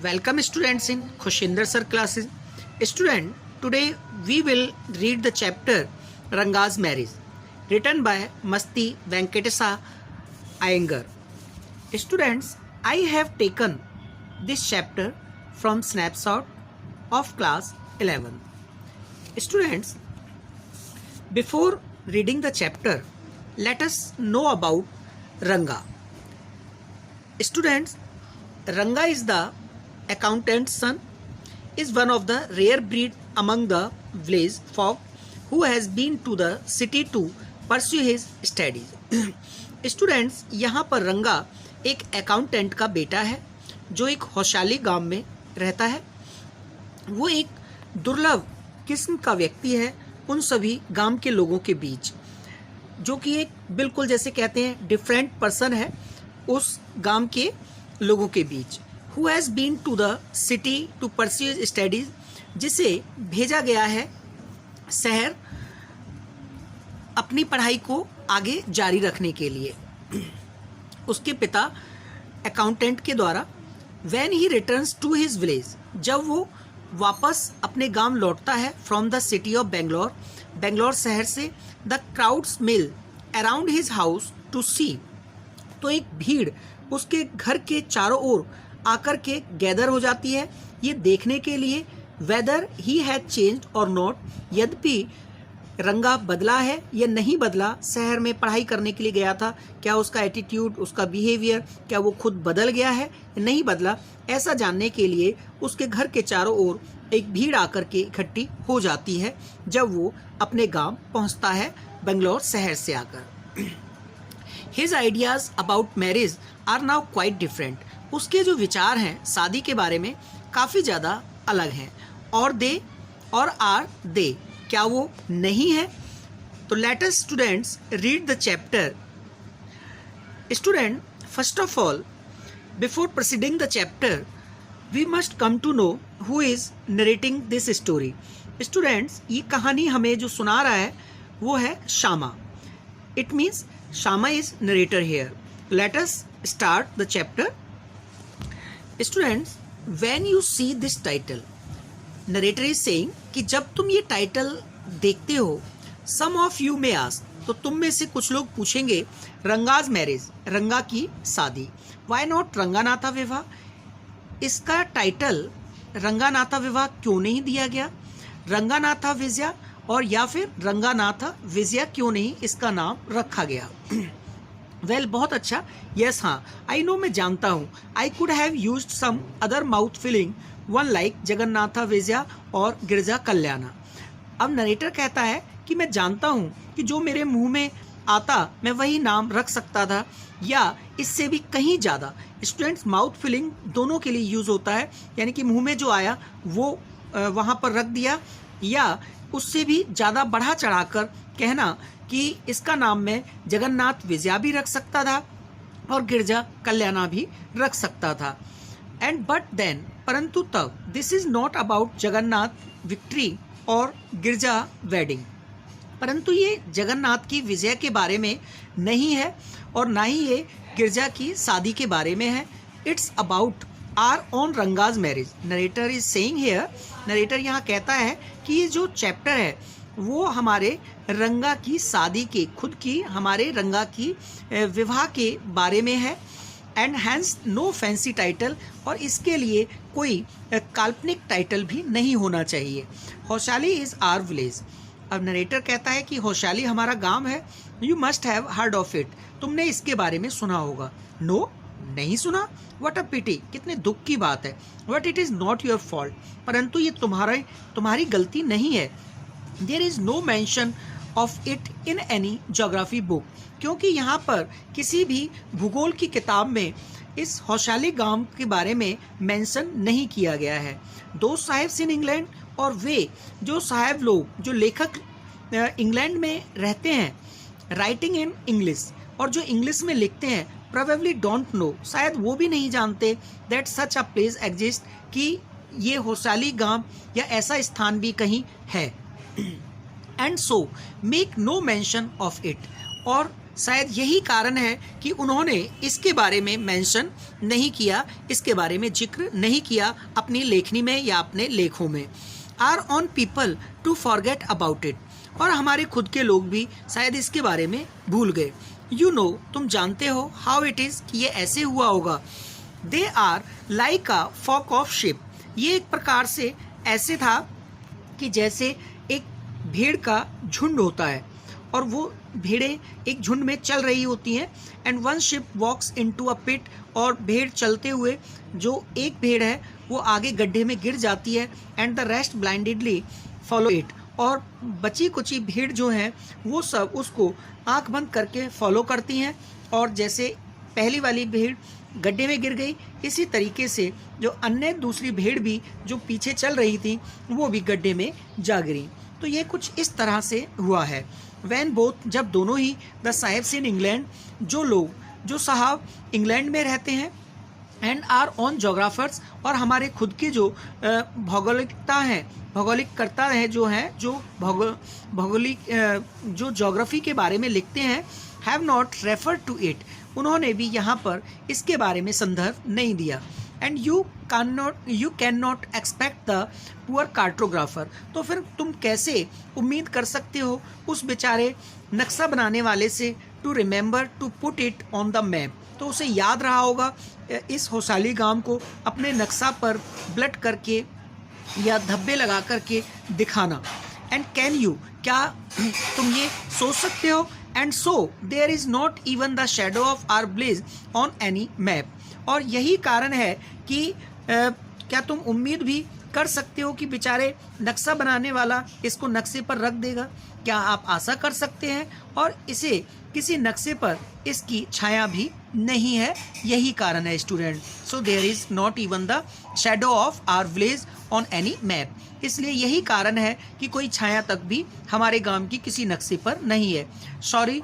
Welcome students in Khushinder sir classes. Student, today we will read the chapter Ranga's Marriage, written by Masti Venkatesa Iyengar. Students, I have taken this chapter from snapshot of class 11. Students, before reading the chapter, let us know about Ranga. Students, Ranga is the accountant's son, is one of the rare breed among the village folk who has been to the city to pursue his studies. Students, यहाँ पर रंगा एक accountant का बेटा है जो एक होशाली गांव में रहता है. वो एक दुर्लभ किस्म का व्यक्ति है उन सभी गांव के लोगों के बीच, जो कि एक बिल्कुल जैसे कहते हैं डिफरेंट पर्सन है उस गांव के लोगों के बीच. Who has been to the city to pursue his studies, जिसे भेजा गया है शहर अपनी पढ़ाई को आगे जारी रखने के लिए. उसके पिता अकाउंटेंट के द्वारा. When he returns to his village, जब वो वापस अपने गांव लौटता है from the city of Bangalore, Bangalore शहर से, the crowds mill around his house to see, तो एक भीड़ उसके घर के चारों ओर आकर के गैदर हो जाती है ये देखने के लिए वेदर ही हैड चेंज्ड और नॉट, यद्यपि रंगा बदला है या नहीं बदला. शहर में पढ़ाई करने के लिए गया था, क्या उसका एटीट्यूड, उसका बिहेवियर, क्या वो खुद बदल गया है या नहीं बदला, ऐसा जानने के लिए उसके घर के चारों ओर एक भीड़ आकर के इकट्ठी हो जाती है जब वो अपने गांव पहुंचता है बेंगलोर शहर से आकर. His ideas about marriage are now quite different. उसके जो विचार हैं शादी के बारे में काफ़ी ज़्यादा अलग हैं. और दे और आर दे, क्या वो नहीं है? तो let us students read the chapter. Student, first of all before proceeding the chapter we must come to know who is narrating this story. Students, ये कहानी हमें जो सुना रहा है वो है Shyama. It means Shama is narrator here. Let us start the chapter. Students, when you see this title, narrator is saying कि जब तुम ये टाइटल देखते हो, some of you may ask, तो तुम में से कुछ लोग पूछेंगे रंगाज मैरिज, रंगा की शादी. Why not रंगानाथा विवाह? इसका टाइटल रंगानाथा विवाह क्यों नहीं दिया गया? रंगानाथा विजया और या फिर रंगानाथा विजया क्यों नहीं इसका नाम रखा गया? वेल, बहुत अच्छा. यस, हाँ, आई नो, मैं जानता हूँ. I could have used some other mouth filling one like Jagannatha Vijaya और गिरजा कल्याणा. अब नरेटर कहता है कि मैं जानता हूँ कि जो मेरे मुंह में आता मैं वही नाम रख सकता था या इससे भी कहीं ज़्यादा. स्टूडेंट्स, माउथ फिलिंग दोनों के लिए यूज़ होता है, यानी कि मुंह में जो आया वो वहाँ पर रख दिया, या उससे भी ज़्यादा बढ़ा चढ़ाकर कहना कि इसका नाम मैं जगन्नाथ विजया भी रख सकता था और गिरजा कल्याणा भी रख सकता था. एंड बट देन, परंतु तब, this is not about Jagannath victory और गिरजा वेडिंग. परंतु ये जगन्नाथ की विजय के बारे में नहीं है और ना ही ये गिरजा की शादी के बारे में है. It's about our own Ranga's marriage. Narrator is saying here, narrator यहाँ कहता है कि ये जो चैप्टर है वो हमारे रंगा की शादी के, खुद की हमारे रंगा की विवाह के बारे में है. And hence no fancy title, और इसके लिए कोई काल्पनिक टाइटल भी नहीं होना चाहिए. होशाली इज़ आर विलेज. अब नरेटर कहता है कि होशाली हमारा गांव है. You must have heard of it. तुमने इसके बारे में सुना होगा. नो, नहीं सुना. व्हाट अ पिटी, कितने दुख की बात है. But it is not your fault, परंतु ये तुम्हारी गलती नहीं है. There is no mention of it in any geography book, क्योंकि यहाँ पर किसी भी भूगोल की किताब में इस होशाली गांव के बारे में मेंशन नहीं किया गया है. दो साहिब्स इन इंग्लैंड, और वे जो साहिब लोग, जो लेखक इंग्लैंड में रहते हैं, राइटिंग इन इंग्लिश, और जो इंग्लिश में लिखते हैं, प्रोबेबली डोंट नो, शायद वो भी नहीं जानते that such a place exist, कि ये होशाली गांव या ऐसा स्थान भी कहीं है. And so make no mention of it, और शायद यही कारण है कि उन्होंने इसके बारे में मेंशन नहीं किया, इसके बारे में जिक्र नहीं किया अपनी लेखनी में या अपने लेखों में। Our own people to forget about it, और हमारे खुद के लोग भी शायद इसके बारे में भूल गए। यू नो, तुम जानते हो, हाउ इट इज़, कि ये ऐसे हुआ होगा। They are like a flock of sheep, ये एक प्रकार से ऐसे था कि जैसे एक भेड़ का झुंड होता है और वो भेड़ें एक झुंड में चल रही होती हैं। And one sheep walks into a pit, और भेड़ चलते हुए जो एक भेड़ है वो आगे गड्ढे में गिर जाती है। And the rest blindedly follow it, और बची कुची भीड़ जो है वो सब उसको आंख बंद करके फॉलो करती हैं। और जैसे पहली वाली भीड़ गड्ढे में गिर गई, इसी तरीके से जो अन्य दूसरी भीड़ भी जो पीछे चल रही थी वो भी गड्ढे में जा गिरी। तो ये कुछ इस तरह से हुआ है। वैन बोथ, जब दोनों ही, द साहिब्स इन इंग्लैंड, जो लोग, जो साहब इंग्लैंड में रहते हैं, एंड आर ऑन जोग्राफर्स, और हमारे खुद के जो भौगोलिकता हैं, भौगोलिककर्ता हैं, जो हैं जो भौगोलिक जो जोग्राफी के बारे में लिखते हैं, have not refer to it, उन्होंने भी यहाँ पर इसके बारे में संदर्भ नहीं दिया। And you can not expect the poor cartographer, तो फिर तुम कैसे उम्मीद कर सकते हो उस बेचारे नक्शा बनाने वाले से, to remember to put it on the map, तो उसे याद रहा होगा इस होसाली गांव को अपने नक्शा पर ब्लट करके या धब्बे लगा करके दिखाना। एंड कैन यू, क्या तुम ये सोच सकते हो, and so there is not even the shadow of our blaze on any map, और यही कारण है कि क्या तुम उम्मीद भी कर सकते हो कि बेचारे नक्शा बनाने वाला इसको नक्शे पर रख देगा, क्या आप आशा कर सकते हैं, और इसे किसी नक्शे पर इसकी छाया भी नहीं है, यही कारण है student. So there is not even the shadow of our village on any map, इसलिए यही कारण है कि कोई छाया तक भी हमारे गांव की किसी नक्शे पर नहीं है। सॉरी,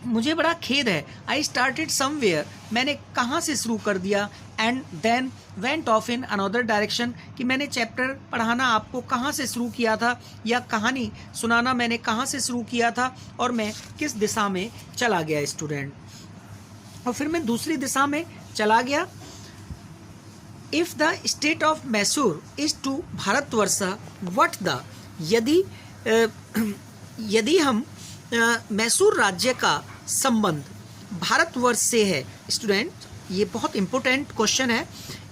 मुझे बड़ा खेद है। आई स्टार्टेड समवेयर, मैंने कहाँ से शुरू कर दिया, and then went off in another direction, कि मैंने चैप्टर पढ़ाना आपको कहाँ से शुरू किया था, या कहानी सुनाना मैंने कहाँ से शुरू किया था, और मैं किस दिशा में चला गया स्टूडेंट, और फिर मैं दूसरी दिशा में चला गया। If the state of Mysore is to Bharatvarsh what the, यदि हम मैसूर राज्य का संबंध भारतवर्ष से है स्टूडेंट, ये बहुत इंपॉर्टेंट क्वेश्चन है।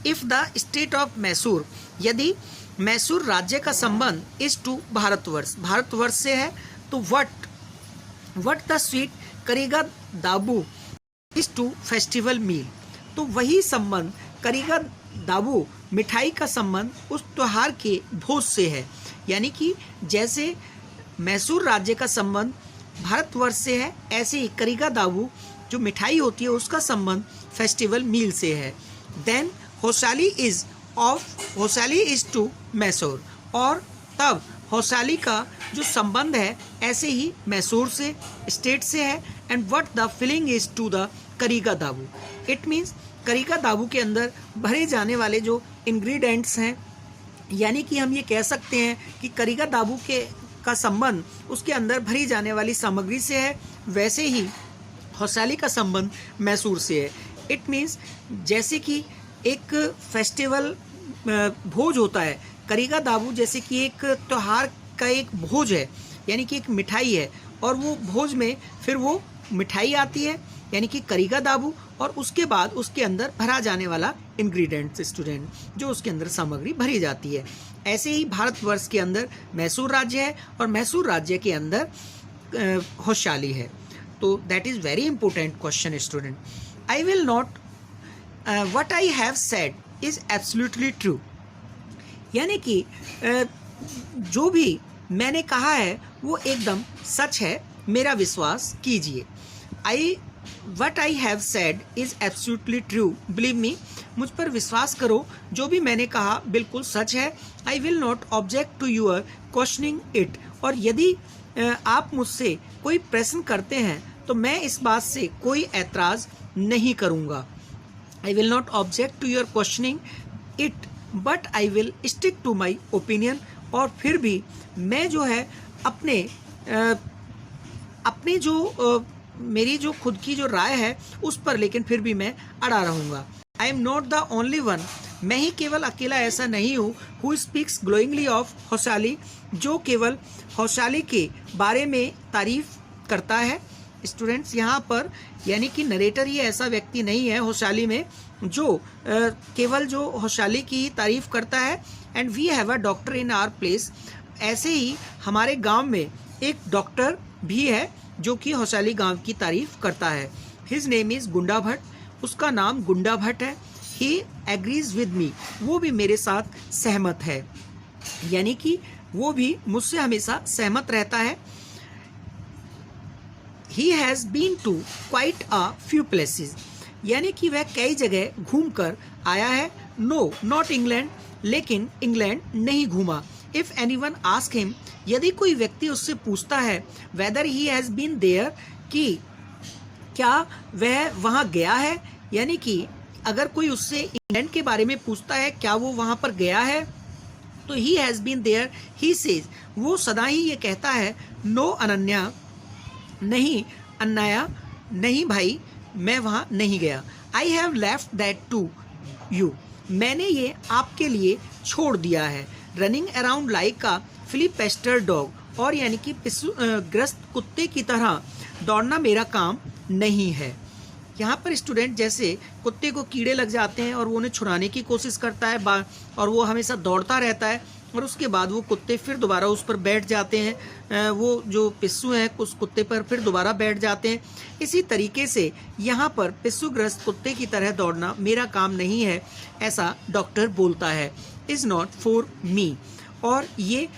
If the state of Mysore, यदि मैसूर राज्य का संबंध इज टू भारतवर्ष, भारतवर्ष से है, तो व्हाट द स्वीट करेगा दाबू इज टू फेस्टिवल मील, तो वही संबंध करेगा दाबू, मिठाई का संबंध उस त्योहार के भोज से है। यानी कि जैसे मैसूर राज्य का संबंध भारतवर्ष से है, ऐसे ही करीगा दाबू जो मिठाई होती है उसका संबंध फेस्टिवल मील से है। Then Hosali is to Mysore, और तब होसाली का जो संबंध है ऐसे ही मैसूर से, स्टेट से है। And what the filling is to the करीगा दाबू, इट मीन्स करीगा दाबू के अंदर भरे जाने वाले जो इंग्रेडिएंट्स हैं, यानी कि हम ये कह सकते हैं कि करीगा दाबू का संबंध उसके अंदर भरी जाने वाली सामग्री से है, वैसे ही होसाली का संबंध मैसूर से है। इट मीन्स जैसे कि एक फेस्टिवल भोज होता है, करीगा दाबू जैसे कि एक त्यौहार का एक भोज है, यानी कि एक मिठाई है, और वो भोज में फिर वो मिठाई आती है यानी कि करीगा दाबू, और उसके बाद उसके अंदर भरा जाने वाला इंग्रेडिएंट्स स्टूडेंट, जो उसके अंदर सामग्री भरी जाती है। ऐसे ही भारतवर्ष के अंदर मैसूर राज्य है, और मैसूर राज्य के अंदर होशाली है। तो that is very important question student. I will not, what I have said is absolutely true, यानी कि जो भी मैंने कहा है वो एकदम सच है, मेरा विश्वास कीजिए। What I have said is absolutely true. Believe me, मुझ पर विश्वास करो, जो भी मैंने कहा बिल्कुल सच है। I will not object to your questioning it. और यदि आप मुझसे कोई प्रश्न करते हैं तो मैं इस बात से कोई ऐतराज़ नहीं करूँगा। I will not object to your questioning it, but I will stick to my opinion. और फिर भी मैं जो है अपने जो मेरी जो खुद की जो राय है उस पर लेकिन फिर भी मैं अड़ा रहूँगा। आई am not the only one, मैं ही केवल अकेला ऐसा नहीं हूँ, हु स्पीक्स ग्लोइंगली ऑफ हौशाली, जो केवल हौशाली के बारे में तारीफ करता है। स्टूडेंट्स, यहाँ पर यानी कि नरेटर ही ऐसा व्यक्ति नहीं है हौशाली में जो केवल जो हौशाली की तारीफ करता है। And we have a doctor in our place, ऐसे ही हमारे गांव में एक डॉक्टर भी है जो कि हौशाली गांव की तारीफ करता है। हिज नेम इज़ गुंडा भट्ट, उसका नाम गुंडा भट्ट है। ही एग्रीज विद मी, वो भी मेरे साथ सहमत है, यानी कि वो भी मुझसे हमेशा सहमत रहता है। He has been to quite a few places, यानी कि वह कई जगह घूम कर आया है। No, not England, लेकिन इंग्लैंड नहीं घूमा। If anyone ask him, यदि कोई व्यक्ति उससे पूछता है whether he has been there, कि क्या वह वहाँ गया है, यानी कि अगर कोई उससे इंग्लैंड के बारे में पूछता है क्या वो वहाँ पर गया है, तो he has been there, he says, वो सदा ही ये कहता है no अनन्या, नहीं अन्नाया, नहीं भाई मैं वहाँ नहीं गया। I have left that to you, मैंने ये आपके लिए छोड़ दिया है। रनिंग अराउंड लाइक का फिलिपेस्टर डॉग, और यानी कि ग्रस्त कुत्ते की तरह दौड़ना मेरा काम नहीं है। यहाँ पर स्टूडेंट जैसे कुत्ते को कीड़े लग जाते हैं और वो उन्हें छुड़ाने की कोशिश करता है और वो हमेशा दौड़ता रहता है, और उसके बाद वो कुत्ते फिर दोबारा उस पर बैठ जाते हैं, वो जो पिस्सू हैं उस कुत्ते पर फिर दोबारा बैठ जाते हैं। इसी तरीके से यहाँ पर पिस्सूग्रस्त कुत्ते की तरह दौड़ना मेरा काम नहीं है, ऐसा डॉक्टर बोलता है। इज़ नॉट फॉर मी, और ये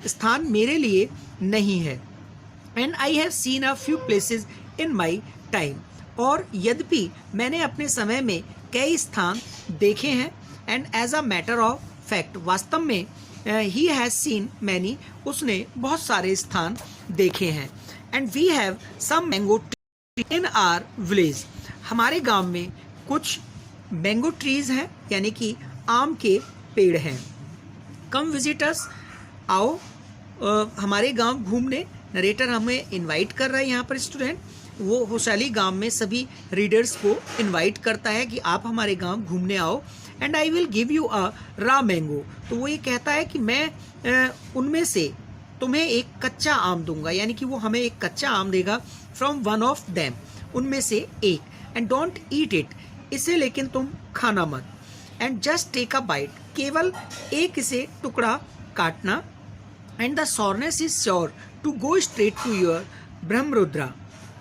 स्थान मेरे लिए नहीं है। And I have seen a few places in my time, और यद्यपि मैंने अपने समय में कई स्थान देखे हैं। And as a matter of fact, वास्तव में ही हैज़ सीन मैनी, उसने बहुत सारे स्थान देखे हैं। And we have some mango tree in our village, हमारे गांव में कुछ मैंगो ट्रीज हैं, यानी कि आम के पेड़ हैं। कम विजिटर्स, आओ हमारे गांव घूमने, नरेटर हमें इनवाइट कर रहा है। यहाँ पर स्टूडेंट वो हौशाली गांव में सभी रीडर्स को इनवाइट करता है कि आप हमारे गांव घूमने आओ। And I will give you a raw mango, तो वो ये कहता है कि मैं उनमें से तुम्हें एक कच्चा आम दूंगा, यानी कि वो हमें एक कच्चा आम देगा। फ्रॉम वन ऑफ देम, उनमें से एक। एंड डोंट ईट इट, इसे लेकिन तुम खाना मत। And just take a bite, केवल एक इसे टुकड़ा काटना। And the soreness is sure to go straight to your ब्रह्मरुद्रा,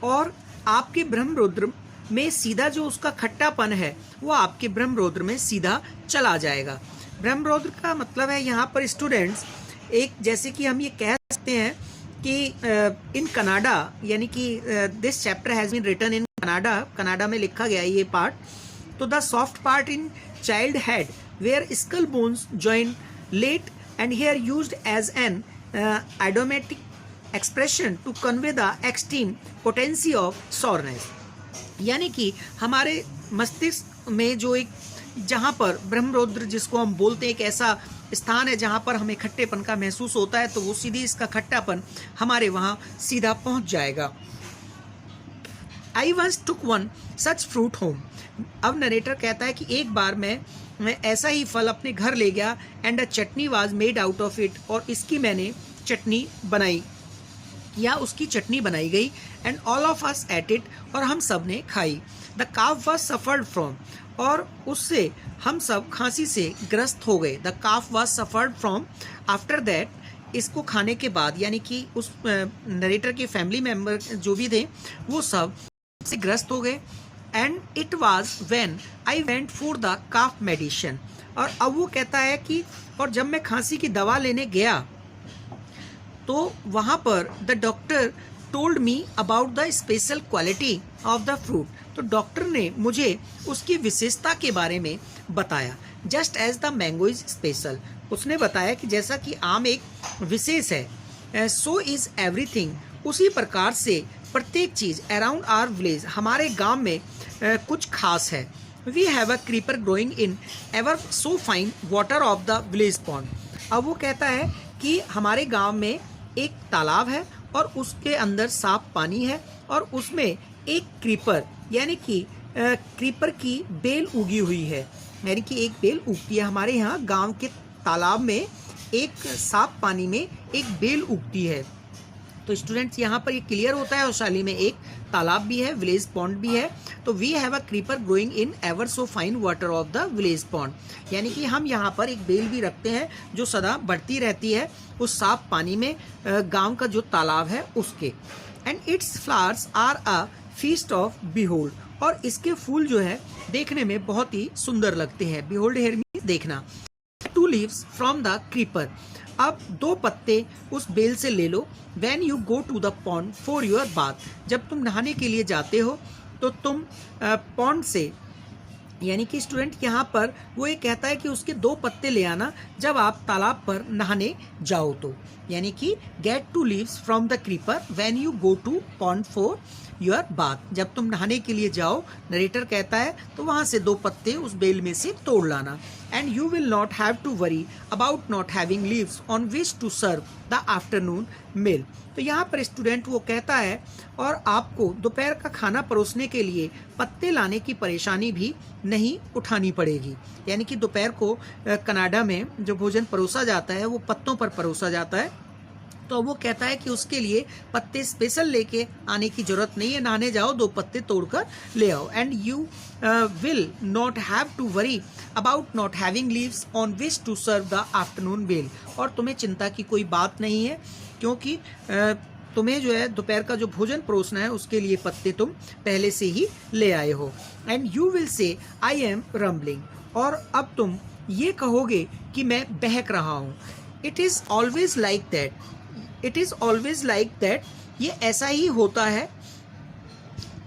और आपके ब्रह्मरुद्र में सीधा जो उसका खट्टापन है वो आपके ब्रह्मरुद्र में सीधा चला जाएगा। ब्रह्मरुद्र का मतलब है यहाँ पर स्टूडेंट्स एक, जैसे कि हम ये कह सकते हैं कि इन कनाडा, यानी कि this chapter has been written in Kannada, Kannada में लिखा गया ये पार्ट। तो the soft part in child head where skull bones join late and here used as an idiomatic expression to convey the extreme potency of soreness, यानी कि हमारे मस्तिष्क में जो एक, जहाँ पर ब्रह्मरुद्र जिसको हम बोलते हैं, एक ऐसा स्थान है जहाँ पर हमें खट्टेपन का महसूस होता है, तो वो सीधी इसका खट्टापन हमारे वहाँ सीधा पहुँच जाएगा। I once took one such fruit home, अब नरेटर कहता है कि एक बार मैं ऐसा ही फल अपने घर ले गया। And a chutney was made out of it, और इसकी मैंने चटनी बनाई, या उसकी चटनी बनाई गई। And all of us at it, और हम सब ने खाई। The calf was suffered from, और उससे हम सब खांसी से ग्रस्त हो गए। The calf was suffered from, after that, इसको खाने के बाद, यानी कि उस नरेटर के फैमिली मेम्बर जो भी थे वो सब से ग्रस्त हो गए। And it was when I went for the calf medicine, और अब वो कहता है कि और जब मैं खांसी की दवा लेने गया तो वहाँ पर the doctor told me about the special quality of the fruit, तो डॉक्टर ने मुझे उसकी विशेषता के बारे में बताया। Just as the mango is special, उसने बताया कि जैसा कि आम एक विशेष है, सो इज़ एवरीथिंग, उसी प्रकार से प्रत्येक चीज़ अराउंड आवर विलेज, हमारे गांव में कुछ खास है। We have a creeper growing in ever so fine water of the village pond, अब वो कहता है कि हमारे गांव में एक तालाब है और उसके अंदर साफ पानी है, और उसमें एक क्रीपर यानी कि क्रीपर की बेल उगी हुई है, यानी कि एक बेल उगती है। हमारे यहाँ गांव के तालाब में एक साफ पानी में एक बेल उगती है। तो स्टूडेंट्स यहाँ पर ये क्लियर होता है वैशाली में एक तालाब भी है, विलेज पॉन्ड भी है। तो we have a creeper growing in ever so fine water of the village pond, यानी कि हम यहाँ पर एक बेल भी रखते हैं जो सदा बढ़ती रहती है उस साफ पानी में, गांव का जो तालाब है उसके। And its flowers are a feast of behold, और इसके फूल जो है देखने में बहुत ही सुंदर लगते हैं। बिहोल्ड हेयर मींस देखना। 2 लीव्स फ्रॉम द क्रीपर, अब 2 पत्ते उस बेल से ले लो। When you go to the pond for your bath, जब तुम नहाने के लिए जाते हो तो तुम पॉन्ड से, यानी कि स्टूडेंट यहाँ पर वो ये कहता है कि उसके 2 पत्ते ले आना जब आप तालाब पर नहाने जाओ तो, यानी कि get 2 leaves from the creeper when you go to pond for your bath, जब तुम नहाने के लिए जाओ, नरेटर कहता है, तो वहाँ से 2 पत्ते उस बेल में से तोड़ लाना। And you will not have to worry about not having leaves on which to serve the afternoon meal. तो यहाँ पर स्टूडेंट वो कहता है और आपको दोपहर का खाना परोसने के लिए पत्ते लाने की परेशानी भी नहीं उठानी पड़ेगी, यानी कि दोपहर को कनाडा में जो भोजन परोसा जाता है वो पत्तों पर परोसा जाता है। तो वो कहता है कि उसके लिए पत्ते स्पेशल लेके आने की जरूरत नहीं है, नहाने जाओ 2 पत्ते तोड़कर ले आओ। And you will not have to worry about not having leaves on which to serve the afternoon meal, और तुम्हें चिंता की कोई बात नहीं है क्योंकि तुम्हें जो है दोपहर का जो भोजन परोसना है उसके लिए पत्ते तुम पहले से ही ले आए हो। And you will say I am rumbling, और अब तुम ये कहोगे कि मैं बहक रहा हूँ। It is always like that, it is always like that, ये ऐसा ही होता है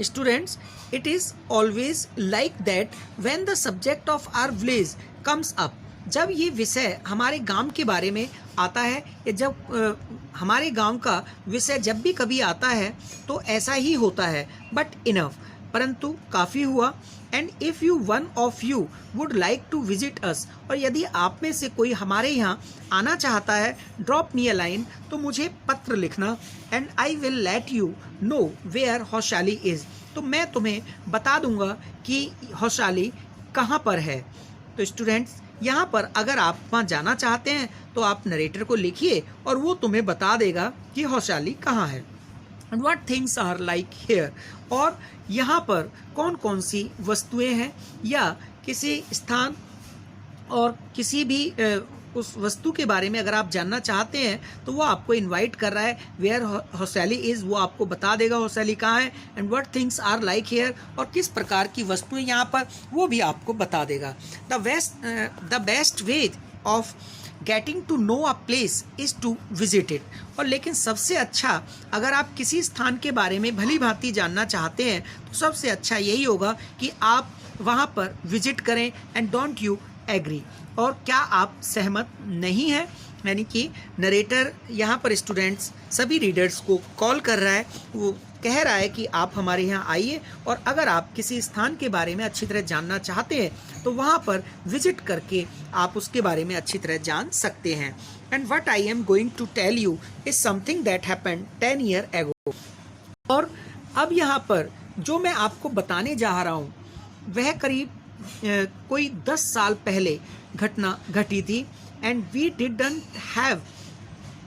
students. It is always like that when the subject of our village comes up, जब ये विषय हमारे गांव के बारे में आता है या जब हमारे गांव का विषय जब भी कभी आता है तो ऐसा ही होता है। बट इनफ, परंतु काफ़ी हुआ। And if you one of you would like to visit us, और यदि आप में से कोई हमारे यहाँ आना चाहता है, ड्रॉप मी अ लाइन, तो मुझे पत्र लिखना। And I will let you know where Hosahalli is, तो मैं तुम्हें बता दूंगा कि हौशाली कहाँ पर है। तो स्टूडेंट्स यहाँ पर अगर आप वहाँ जाना चाहते हैं तो आप नरेटर को लिखिए और वो तुम्हें बता देगा कि हौशाली कहाँ है। And what things are like here, और यहाँ पर कौन कौन सी वस्तुएं हैं, या किसी स्थान और किसी भी उस वस्तु के बारे में अगर आप जानना चाहते हैं तो वो आपको इनवाइट कर रहा है। वेयर हौशाली इज़, वो आपको बता देगा हौशाली कहाँ है। And what things are like here, और किस प्रकार की वस्तुएं यहाँ पर, वो भी आपको बता देगा। The best way of getting to know a place is to visit it, और लेकिन सबसे अच्छा, अगर आप किसी स्थान के बारे में भली भांति जानना चाहते हैं तो सबसे अच्छा यही होगा कि आप वहाँ पर विजिट करें। एंड डोंट यू एग्री, और क्या आप सहमत नहीं हैं, यानी कि नरेटर यहाँ पर स्टूडेंट्स सभी रीडर्स को कॉल कर रहा है, वो कह रहा है कि आप हमारे यहाँ आइए, और अगर आप किसी स्थान के बारे में अच्छी तरह जानना चाहते हैं तो वहाँ पर विजिट करके आप उसके बारे में अच्छी तरह जान सकते हैं। And what I am going to tell you is something that happened 10 year ago, और अब यहाँ पर जो मैं आपको बताने जा रहा हूँ वह करीब कोई 10 साल पहले घटना घटी थी। And we didn't have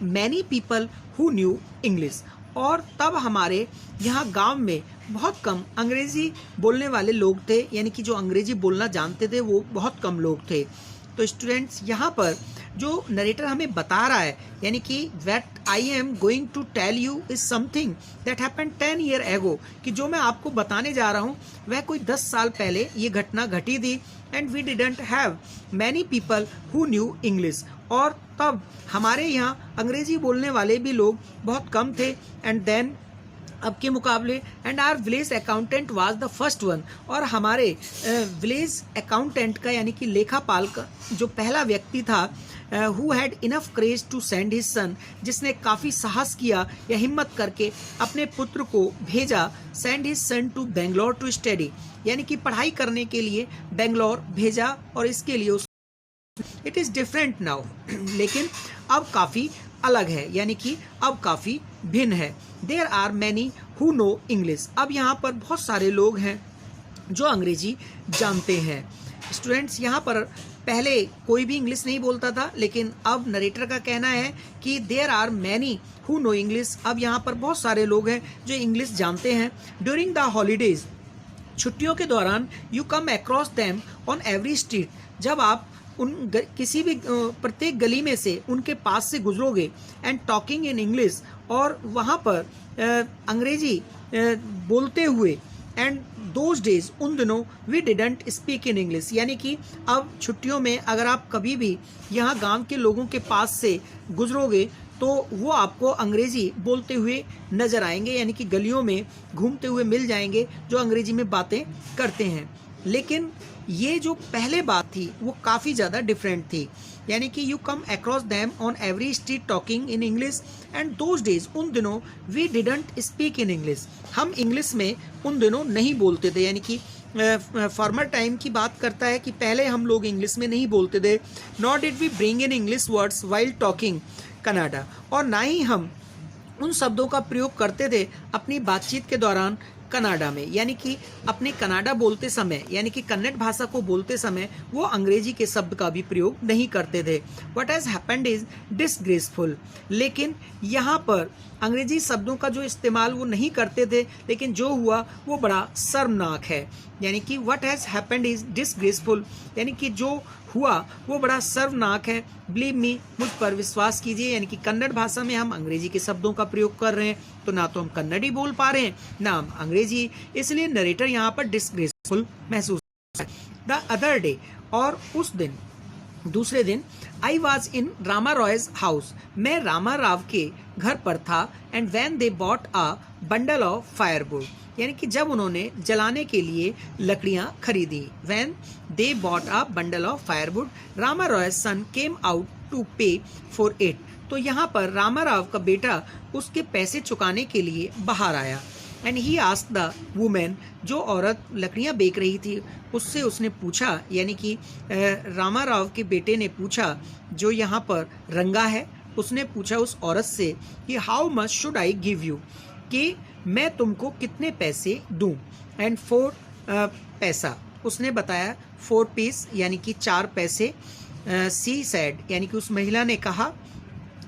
many people who knew English, और तब हमारे यहाँ गांव में बहुत कम अंग्रेज़ी बोलने वाले लोग थे, यानी कि जो अंग्रेज़ी बोलना जानते थे वो बहुत कम लोग थे। तो स्टूडेंट्स यहाँ पर जो नरेटर हमें बता रहा है, यानी कि that I am going to tell you is something that happened 10 year ago, कि जो मैं आपको बताने जा रहा हूँ वह कोई 10 साल पहले ये घटना घटी थी। And we didn't have many people who knew English, और तब हमारे यहाँ अंग्रेज़ी बोलने वाले भी लोग बहुत कम थे। एंड देन अब के मुकाबले, and our village accountant was the first one, और हमारे विलेज अकाउंटेंट का यानी कि लेखापाल का जो पहला व्यक्ति था, who had enough courage to send his son, जिसने काफ़ी साहस किया या हिम्मत करके अपने पुत्र को भेजा, send his son to Bangalore to study, यानी कि पढ़ाई करने के लिए बेंगलोर भेजा, और इसके लिए इट इज़ डिफरेंट नाउ, लेकिन अब काफ़ी अलग है, यानी कि अब काफ़ी भिन्न है। There are many who know English, अब यहाँ पर बहुत सारे लोग हैं जो अंग्रेजी जानते हैं। स्टूडेंट्स, यहाँ पर पहले कोई भी इंग्लिश नहीं बोलता था, लेकिन अब नरेटर का कहना है कि there are many who know English, अब यहाँ पर बहुत सारे लोग हैं जो इंग्लिश जानते हैं। ड्यूरिंग द हॉलीडेज, छुट्टियों के दौरान, you come across them on every street, जब आप किसी भी प्रत्येक गली में से उनके पास से गुजरोगे, एंड टॉकिंग इन इंग्लिश, और वहाँ पर अंग्रेजी बोलते हुए, एंड दोज डेज, उन दिनों, we didn't speak in English, यानी कि अब छुट्टियों में अगर आप कभी भी यहाँ गांव के लोगों के पास से गुजरोगे तो वो आपको अंग्रेजी बोलते हुए नजर आएंगे, यानी कि गलियों में घूमते हुए मिल जाएंगे जो अंग्रेजी में बातें करते हैं। लेकिन ये जो पहले बात थी वो काफ़ी ज़्यादा डिफरेंट थी, यानी कि you come across them on every street talking in English, and those days, उन दिनों, we didn't speak in English, हम इंग्लिश में उन दिनों नहीं बोलते थे, यानी कि फॉर्मर टाइम की बात करता है कि पहले हम लोग इंग्लिश में नहीं बोलते थे। Not did we bring in English words while talking Kannada, और ना ही हम उन शब्दों का प्रयोग करते थे अपनी बातचीत के दौरान कनाडा में, यानी कि अपने कनाडा बोलते समय, यानी कि कन्नड़ भाषा को बोलते समय वो अंग्रेजी के शब्द का भी प्रयोग नहीं करते थे। What has happened is disgraceful, लेकिन यहाँ पर अंग्रेजी शब्दों का जो इस्तेमाल वो नहीं करते थे, लेकिन जो हुआ वो बड़ा शर्मनाक है, यानी कि what has happened is disgraceful, यानी कि जो हुआ वो बड़ा शर्मनाक है। बिलीव मी, मुझ पर विश्वास कीजिए, यानी कि कन्नड़ भाषा में हम अंग्रेजी के शब्दों का प्रयोग कर रहे हैं, तो ना तो हम कन्नड़ी बोल पा रहे हैं ना हम अंग्रेजी, इसलिए नरेटर यहाँ पर डिसग्रेसफुल महसूस। द अदर डे, और उस दिन, दूसरे दिन, I was in Rama Rao's house, मैं रामा राव के घर पर था, and when they bought a bundle of firewood, यानी कि जब उन्होंने जलाने के लिए लकड़ियां खरीदी। When they bought a bundle of firewood, Rama Rao son came out to pay for it, तो यहाँ पर रामा राव का बेटा उसके पैसे चुकाने के लिए बाहर आया। And he asked the women, जो औरत लकड़ियाँ बेच रही थी उससे उसने पूछा, यानी कि रामा राव के बेटे ने पूछा, जो यहाँ पर रंगा है, उसने पूछा उस औरत से कि how much should I give you, कि मैं तुमको कितने पैसे दूं। एंड 4 पैसा, उसने बताया 4 पीस, यानी कि 4 पैसे। सी सैड, यानी कि उस महिला ने कहा,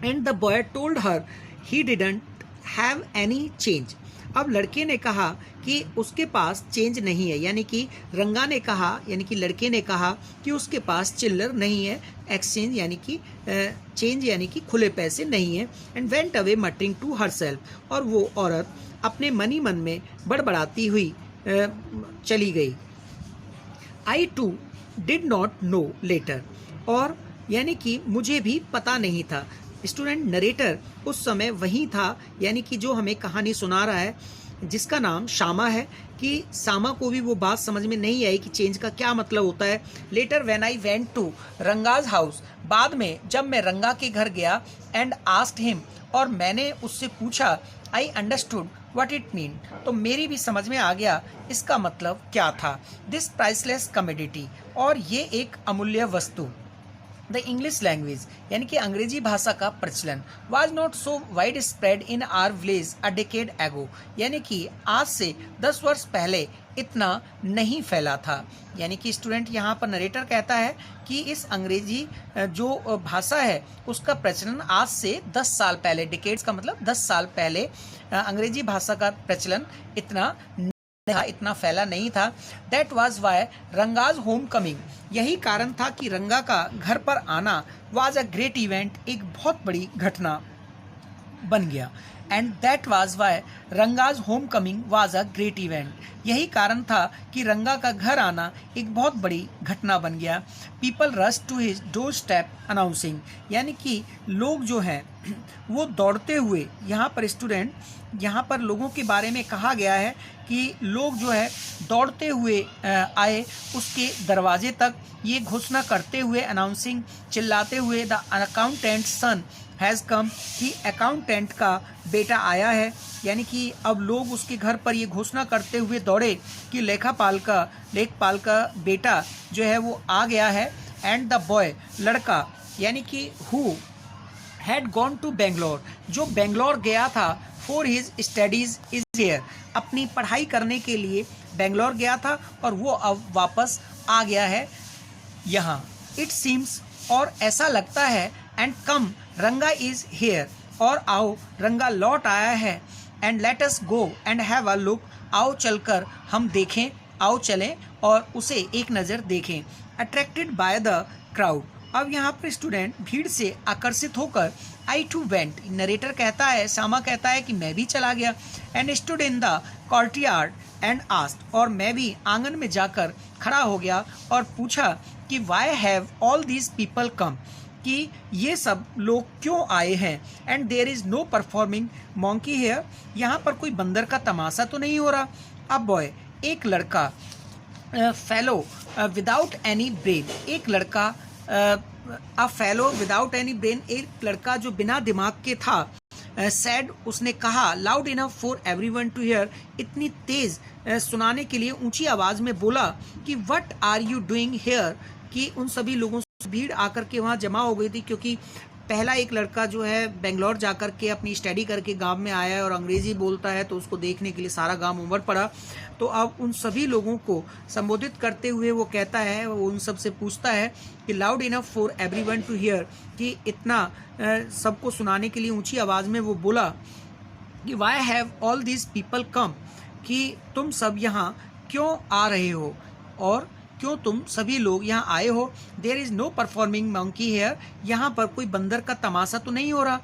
and the boy told her he didn't have any change, अब लड़के ने कहा कि उसके पास चेंज नहीं है, यानी कि रंगा ने कहा, यानी कि लड़के ने कहा कि उसके पास चिल्लर नहीं है, एक्सचेंज यानी कि चेंज यानी कि खुले पैसे नहीं है। And went away muttering to herself, और वो औरत अपने मन ही मन में बड़बड़ाती हुई चली गई। I too did not know letter, और यानी कि मुझे भी पता नहीं था। स्टूडेंट, नरेटर उस समय वहीं था, यानी कि जो हमें कहानी सुना रहा है, जिसका नाम श्यामा है, कि श्यामा को भी वो बात समझ में नहीं आई कि चेंज का क्या मतलब होता है। Later when I went to Ranga's house, बाद में जब मैं रंगा के घर गया, एंड आस्क्ड हिम, और मैंने उससे पूछा, I understood what it mean, तो मेरी भी समझ में आ गया इसका मतलब क्या था। दिस प्राइसलेस कमोडिटी, और ये एक अमूल्य वस्तु। द इंग्लिश लैंग्वेज, यानी कि अंग्रेजी भाषा का प्रचलन, was not so wide spread in our village a decade एगो, यानी कि आज से 10 वर्ष पहले इतना नहीं फैला था। यानी कि स्टूडेंट, यहाँ पर नरेटर कहता है कि इस अंग्रेजी जो भाषा है उसका प्रचलन आज से 10 साल पहले, डिकेड्स का मतलब 10 साल पहले, अंग्रेजी भाषा का प्रचलन इतना फैला नहीं था। That was why Ranga's homecoming, यही कारण था कि रंगा का घर पर आना वाज अ ग्रेट इवेंट, एक बहुत बड़ी घटना बन गया। And that was why Ranga's homecoming was a great event, यही कारण था कि रंगा का घर आना एक बहुत बड़ी घटना बन गया। People rush to his doorstep announcing, यानी कि लोग जो हैं वो दौड़ते हुए, यहाँ पर स्टूडेंट, यहाँ पर लोगों के बारे में कहा गया है कि लोग जो है दौड़ते हुए आए उसके दरवाजे तक, ये घोषणा करते हुए, अनाउंसिंग, चिल्लाते हुए, the accountant son has come, कि अकाउंटेंट का बेटा आया है। यानी कि अब लोग उसके घर पर ये घोषणा करते हुए दौड़े कि लेखपाल का बेटा जो है वो आ गया है। एंड द बॉय, लड़का, यानी कि who had gone to Bangalore, जो बेंगलोर गया था for his studies is here, अपनी पढ़ाई करने के लिए बेंगलोर गया था और वो अब वापस आ गया है यहाँ। इट सीम्स, और ऐसा लगता है, एंड कम रंगा इज हियर, और आओ रंगा लौट आया है, and let us go and have a look, आओ चलकर हम देखें, आओ चलें और उसे एक नज़र देखें। अट्रैक्टेड बाय द क्राउड, अब यहाँ पर स्टूडेंट भीड़ से आकर्षित होकर आई टू वेंट, नरेटर कहता है, श्यामा कहता है कि मैं भी चला गया, and stood in the courtyard and asked, और मैं भी आंगन में जाकर खड़ा हो गया और पूछा कि why have all these people come, कि ये सब लोग क्यों आए हैं, and there is no performing monkey here, यहाँ पर कोई बंदर का तमाशा तो नहीं हो रहा। अब बॉय, एक लड़का, फेलो विदाउट एनी ब्रेन, एक लड़का, a fellow without any brain, एक लड़का जो बिना दिमाग के था, सैड, उसने कहा, loud enough for everyone to hear, इतनी तेज सुनाने के लिए ऊंची आवाज़ में बोला कि what are you doing here, कि उन सभी लोगों से भीड़ आकर के वहाँ जमा हो गई थी, क्योंकि पहला एक लड़का जो है बेंगलोर जाकर के अपनी स्टडी करके गांव में आया है और अंग्रेज़ी बोलता है, तो उसको देखने के लिए सारा गांव उमड़ पड़ा। तो अब उन सभी लोगों को संबोधित करते हुए वो कहता है, वो उन सब से पूछता है कि loud enough for everyone to hear, कि इतना सबको सुनाने के लिए ऊंची आवाज़ में वो बोला कि why have all these people come, कि तुम सब यहाँ क्यों आ रहे हो और क्यों तुम सभी लोग यहाँ आए हो। There is no performing monkey here, यहाँ पर कोई बंदर का तमाशा तो नहीं हो रहा।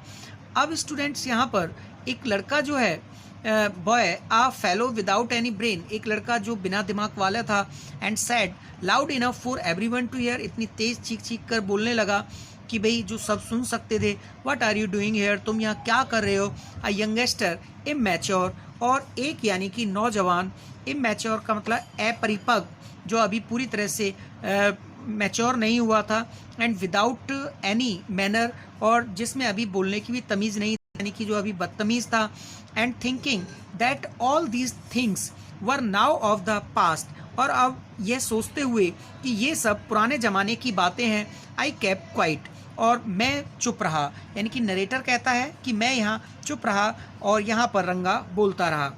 अब स्टूडेंट्स यहाँ पर एक लड़का जो है, boy, a fellow without any brain, एक लड़का जो बिना दिमाग वाला था, and said loud enough for everyone to hear, इतनी तेज चीख चीख कर बोलने लगा कि भाई जो सब सुन सकते थे, what are you doing here, तुम यहाँ क्या कर रहे हो। अ यंगस्टर इमैच्योर, और एक यानी कि नौजवान, इमैच्योर का मतलब अपरिपक्व, जो अभी पूरी तरह से मैच्योर नहीं हुआ था, एंड विदाउट एनी मैनर, और जिसमें अभी बोलने की भी तमीज़ नहीं, यानी कि जो अभी बदतमीज़ था, and thinking that all these things were now of the past, और अब यह सोचते हुए कि ये सब पुराने ज़माने की बातें हैं, आई केप्ट क्वाइट, और मैं चुप रहा, यानी कि नरेटर कहता है कि मैं यहाँ चुप रहा और यहाँ पर रंगा बोलता रहा।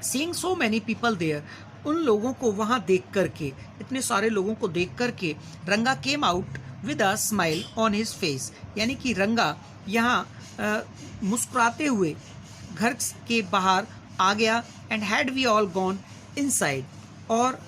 Seeing so many people there, उन लोगों को वहाँ देख करके, इतने सारे लोगों को देख करके, रंगा came out with a smile on his face, यानी कि रंगा यहाँ मुस्कुराते हुए घर के बाहर आ गया, and had we all gone inside, और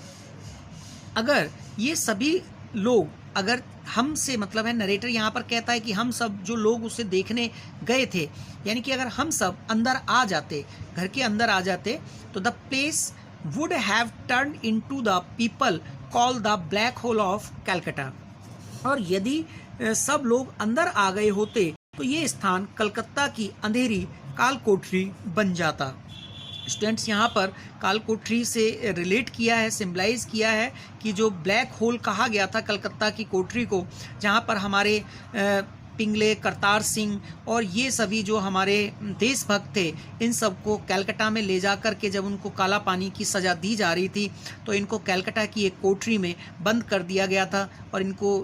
अगर ये सभी लोग, अगर हमसे मतलब है, नरेटर यहाँ पर कहता है कि हम सब जो लोग उसे देखने गए थे, यानी कि अगर हम सब अंदर आ जाते, घर के अंदर आ जाते, तो the place would have turned into the people called the black hole of Calcutta, और यदि सब लोग अंदर आ गए होते तो ये स्थान कलकत्ता की अंधेरी काल कोठरी बन जाता। स्टूडेंट्स यहाँ पर काल कोठरी से रिलेट किया है, सिम्बलाइज किया है कि जो ब्लैक होल कहा गया था कलकत्ता की कोठरी को, जहाँ पर हमारे पिंगले, करतार सिंह और ये सभी जो हमारे देशभक्त थे, इन सबको कलकत्ता में ले जा कर के जब उनको काला पानी की सज़ा दी जा रही थी, तो इनको कलकत्ता की एक कोठरी में बंद कर दिया गया था और इनको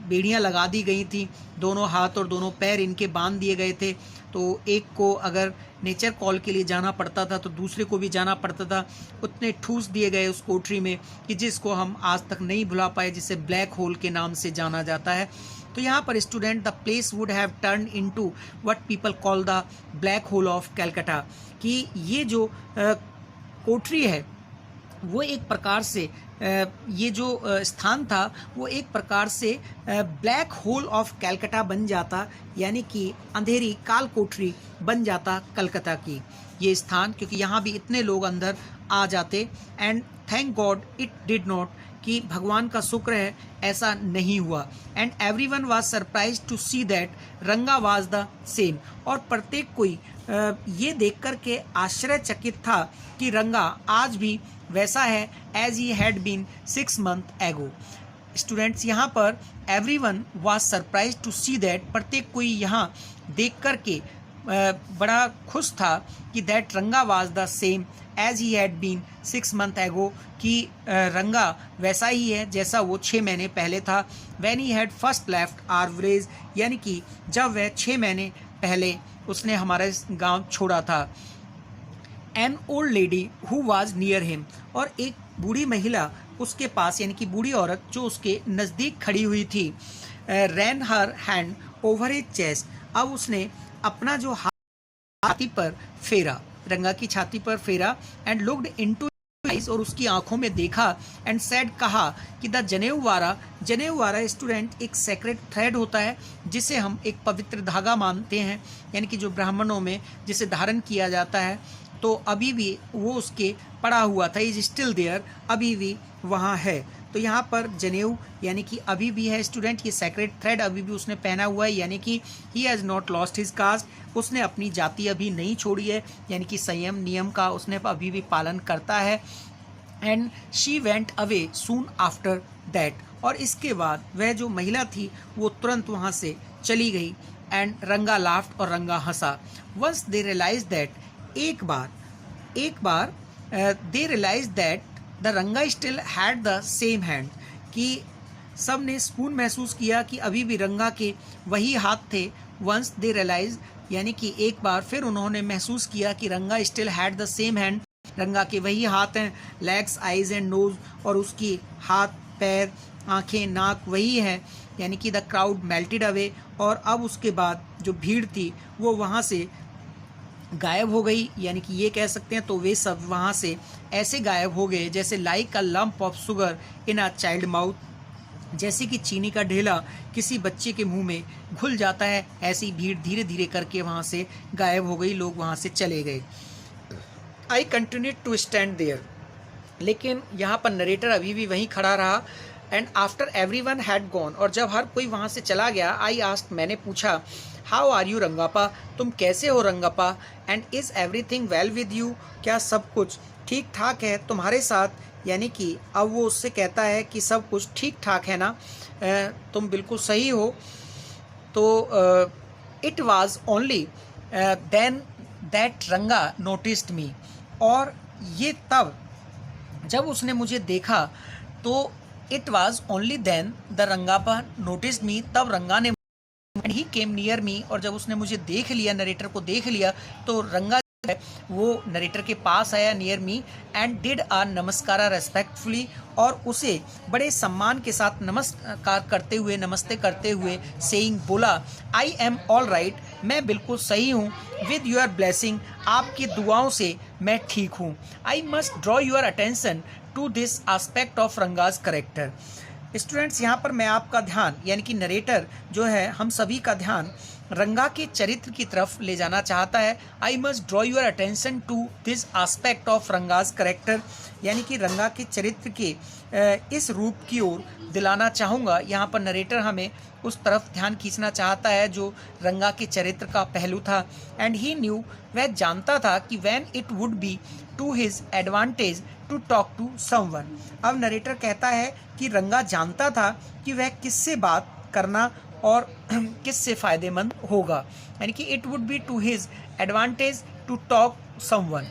बेड़ियां लगा दी गई थी, दोनों हाथ और दोनों पैर इनके बांध दिए गए थे। तो एक को अगर नेचर कॉल के लिए जाना पड़ता था तो दूसरे को भी जाना पड़ता था। उतने ठूस दिए गए उस कोठरी में कि जिसको हम आज तक नहीं भुला पाए, जिसे ब्लैक होल के नाम से जाना जाता है। तो यहाँ पर student, the place would have turn into what people call the black hole of Calcutta, कि ये जो कोठरी है वो एक प्रकार से ये जो स्थान था वो एक प्रकार से ब्लैक होल ऑफ कलकत्ता बन जाता, यानी कि अंधेरी काल कोठरी बन जाता कलकत्ता की ये स्थान, क्योंकि यहाँ भी इतने लोग अंदर आ जाते। And thank God it did not, कि भगवान का शुक्र है ऐसा नहीं हुआ। And everyone was surprise to see that Ranga was the same, और प्रत्येक कोई ये देखकर के आश्चर्यचकित था कि रंगा आज भी वैसा है as he had been 6 months ago. Students, यहाँ पर everyone was surprise to see that, प्रत्येक कोई यहाँ देख कर के बड़ा खुश था कि that Ranga was the same as he had been 6 months एगो, कि रंगा वैसा ही है जैसा वो 6 महीने पहले था। When he had first left our village, यानी कि जब वह 6 महीने पहले उसने हमारा गांव छोड़ा था। An old lady who was near him, और एक बूढ़ी महिला उसके पास, यानी कि बूढ़ी औरत जो उसके नज़दीक खड़ी हुई थी, ran her hand over his chest, अब उसने अपना जो हाथ छाती पर फेरा, रंगा की छाती पर फेरा, एंड लुक्ड इनटू आइज, और उसकी आंखों में देखा, एंड सेड, कहा कि द जनेऊवारा स्टूडेंट एक सेक्रेट थ्रेड होता है जिसे हम एक पवित्र धागा मानते हैं, यानी कि जो ब्राह्मणों में जिसे धारण किया जाता है, तो अभी भी वो उसके पड़ा हुआ था, इज स्टिल देयर, अभी भी वहाँ है। तो यहाँ पर जनेऊ यानी कि अभी भी है स्टूडेंट, ये सेक्रेट थ्रेड अभी भी उसने पहना हुआ है, यानी कि he has not lost his cast, उसने अपनी जाति अभी नहीं छोड़ी है, यानी कि संयम नियम का उसने अभी भी पालन करता है। And she went away soon after that, और इसके बाद वह जो महिला थी वो तुरंत वहाँ से चली गई। एंड रंगा लाफ्ट, और रंगा हंसा। वंस दे रियलाइज दैट, एक बार दे रियलाइज दैट द रंगा still had the same hand, कि सब ने सुकून महसूस किया कि अभी भी रंगा के वही हाथ थे। वंस दे रियलाइज, यानी कि एक बार फिर उन्होंने महसूस किया कि रंगा still had the same hand, रंगा के वही हाथ हैं, लेग्स, आइज एंड नोज, और उसकी हाथ, पैर, आंखें, नाक वही है, यानी कि द क्राउड मेल्टेड अवे, और अब उसके बाद जो भीड़ थी वो वहाँ से गायब हो गई, यानी कि ये कह सकते हैं तो वे सब वहाँ से ऐसे गायब हो गए जैसे like a lump of sugar in a child mouth, जैसे कि चीनी का ढेला किसी बच्चे के मुंह में घुल जाता है, ऐसी भीड़ धीरे धीरे करके वहाँ से गायब हो गई, लोग वहाँ से चले गए। I continue to stand there, लेकिन यहाँ पर नरेटर अभी भी वहीं खड़ा रहा। And after everyone had gone, और जब हर कोई वहाँ से चला गया, आई आस्क्ड, मैंने पूछा, हाउ आर यू रंगापा, तुम कैसे हो Rangappa, and is everything well with you, क्या सब कुछ ठीक ठाक है तुम्हारे साथ, यानी कि अब वो उससे कहता है कि सब कुछ ठीक ठाक है ना, तुम बिल्कुल सही हो। तो it was only then that Ranga noticed me, और ये तब जब उसने मुझे देखा, तो it was only then the Rangappa noticed me, तब रंगा ने, and he came near me, और जब उसने मुझे देख लिया, नरेटर को देख लिया, तो रंगा वो नरेटर के पास आया, near me, and did a namaskara respectfully, और उसे बड़े सम्मान के साथ नमस्कार करते हुए, नमस्ते करते हुए, सेइंग, बोला, आई एम ऑल राइट, मैं बिल्कुल सही हूँ, विद योर ब्लेसिंग, आपकी दुआओं से मैं ठीक हूँ। I must draw your attention to this aspect of Ranga's character. Students, यहाँ पर मैं आपका ध्यान, यानी कि नरेटर जो है हम सभी का ध्यान रंगा के चरित्र की तरफ ले जाना चाहता है। I must draw your attention to this aspect of Ranga's character, यानी कि रंगा के चरित्र के इस रूप की ओर दिलाना चाहूँगा। यहाँ पर नरेटर हमें उस तरफ ध्यान खींचना चाहता है जो रंगा के चरित्र का पहलू था। एंड ही न्यू, वह जानता था कि when it would be to his advantage to talk to someone. अब नरेटर कहता है कि रंगा जानता था कि वह किससे बात करना और किससे फ़ायदेमंद होगा, यानी कि it would be to his advantage to talk someone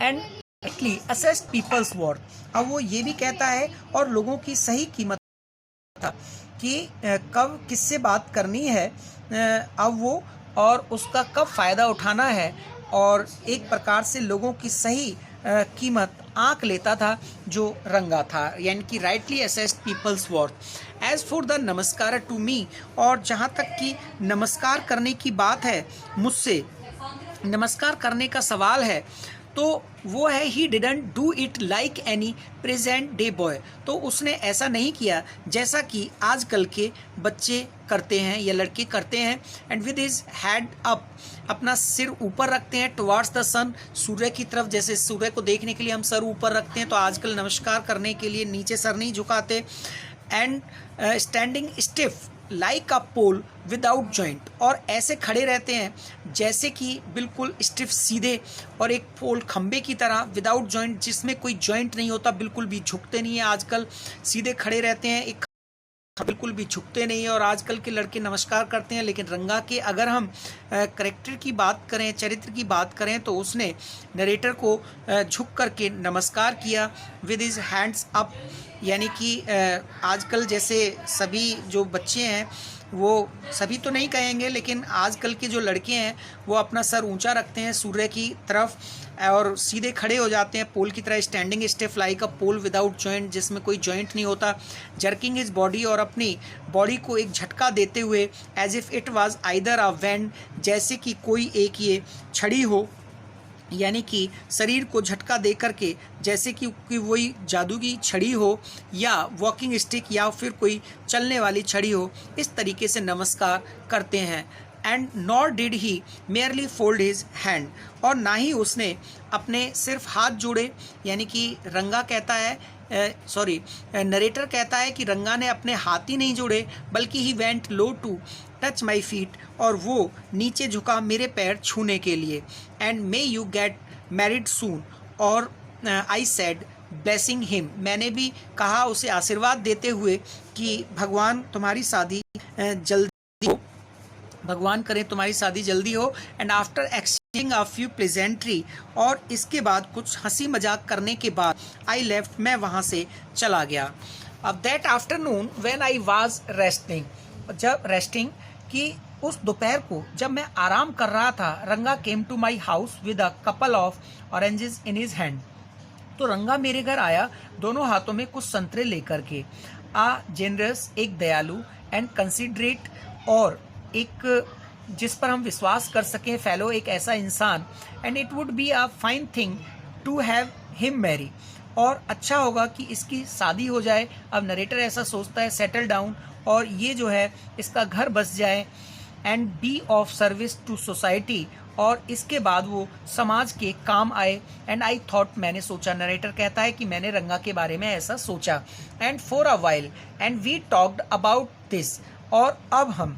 and correctly assess people's worth. अब वो ये भी कहता है और लोगों की सही कीमत कि कब किससे बात करनी है, अब वो और उसका कब फ़ायदा उठाना है, और एक प्रकार से लोगों की सही कीमत आंक लेता था जो रंगा था, यानी कि rightly assessed people's worth. As for the namaskar to me, और जहाँ तक कि नमस्कार करने की बात है, मुझसे नमस्कार करने का सवाल है, तो वो है he didn't do it like any present day boy. तो उसने ऐसा नहीं किया जैसा कि आजकल के बच्चे करते हैं या लड़के करते हैं। And with his head up, अपना सिर ऊपर रखते हैं, टुवार्ड्स द सन, सूर्य की तरफ, जैसे सूर्य को देखने के लिए हम सर ऊपर रखते हैं, तो आजकल नमस्कार करने के लिए नीचे सर नहीं झुकाते। And standing stiff like a pole without joint, और ऐसे खड़े रहते हैं जैसे कि बिल्कुल स्टिफ, सीधे, और एक पोल खंबे की तरह, विदाउट जॉइंट, जिसमें कोई जॉइंट नहीं होता, बिल्कुल भी झुकते नहीं है, आजकल सीधे खड़े रहते हैं। एक बिल्कुल भी झुकते नहीं हैं और आजकल के लड़के नमस्कार करते हैं, लेकिन रंगा के अगर हम करेक्टर की बात करें, चरित्र की बात करें, तो उसने नरेटर को झुक करके नमस्कार किया विद हिज हैंड्स अप। यानी कि आजकल जैसे सभी जो बच्चे हैं, वो सभी तो नहीं कहेंगे, लेकिन आजकल के जो लड़के हैं वो अपना सर ऊंचा रखते हैं सूर्य की तरफ और सीधे खड़े हो जाते हैं पोल की तरह, standing step like a pole without joint, जिसमें कोई जॉइंट नहीं होता, जर्किंग हिज बॉडी, और अपनी बॉडी को एक झटका देते हुए as if it was either a wand, जैसे कि कोई एक ये छड़ी हो, यानी कि शरीर को झटका दे करके जैसे कि वही जादू की छड़ी हो या वॉकिंग स्टिक या फिर कोई चलने वाली छड़ी हो, इस तरीके से नमस्कार करते हैं। And nor did he merely fold his hand, और ना ही उसने अपने सिर्फ हाथ जोड़े, यानी कि रंगा कहता है नरेटर कहता है कि रंगा ने अपने हाथ ही नहीं जोड़े, बल्कि he went low to touch my feet, और वो नीचे झुका मेरे पैर छूने के लिए। And may you get married soon, और आई सेड ब्लेसिंग हिम, मैंने भी कहा उसे आशीर्वाद देते हुए कि भगवान तुम्हारी शादी जल्दी हो, भगवान करें तुम्हारी शादी जल्दी हो। And after exchanging a few pleasantries, और इसके बाद कुछ हंसी मजाक करने के बाद आई लेफ्ट, मैं वहाँ से चला गया। अब that afternoon when I was resting, जब रेस्टिंग कि उस दोपहर को जब मैं आराम कर रहा था, Ranga came to my house with a couple of oranges in his hand, तो रंगा मेरे घर आया दोनों हाथों में कुछ संतरे लेकर के। आ जेनरस, एक दयालु, एंड कंसिडरेट, और एक जिस पर हम विश्वास कर सकें, फेलो, एक ऐसा इंसान। And it would be a fine thing to have him marry, और अच्छा होगा कि इसकी शादी हो जाए। अब नरेटर ऐसा सोचता है, सेटल डाउन, और ये जो है इसका घर बस जाए, and be of service to society, और इसके बाद वो समाज के काम आए। एंड आई थॉट, मैंने सोचा, नरेटर कहता है कि मैंने रंगा के बारे में ऐसा सोचा। And for a while and we talked about this, और अब हम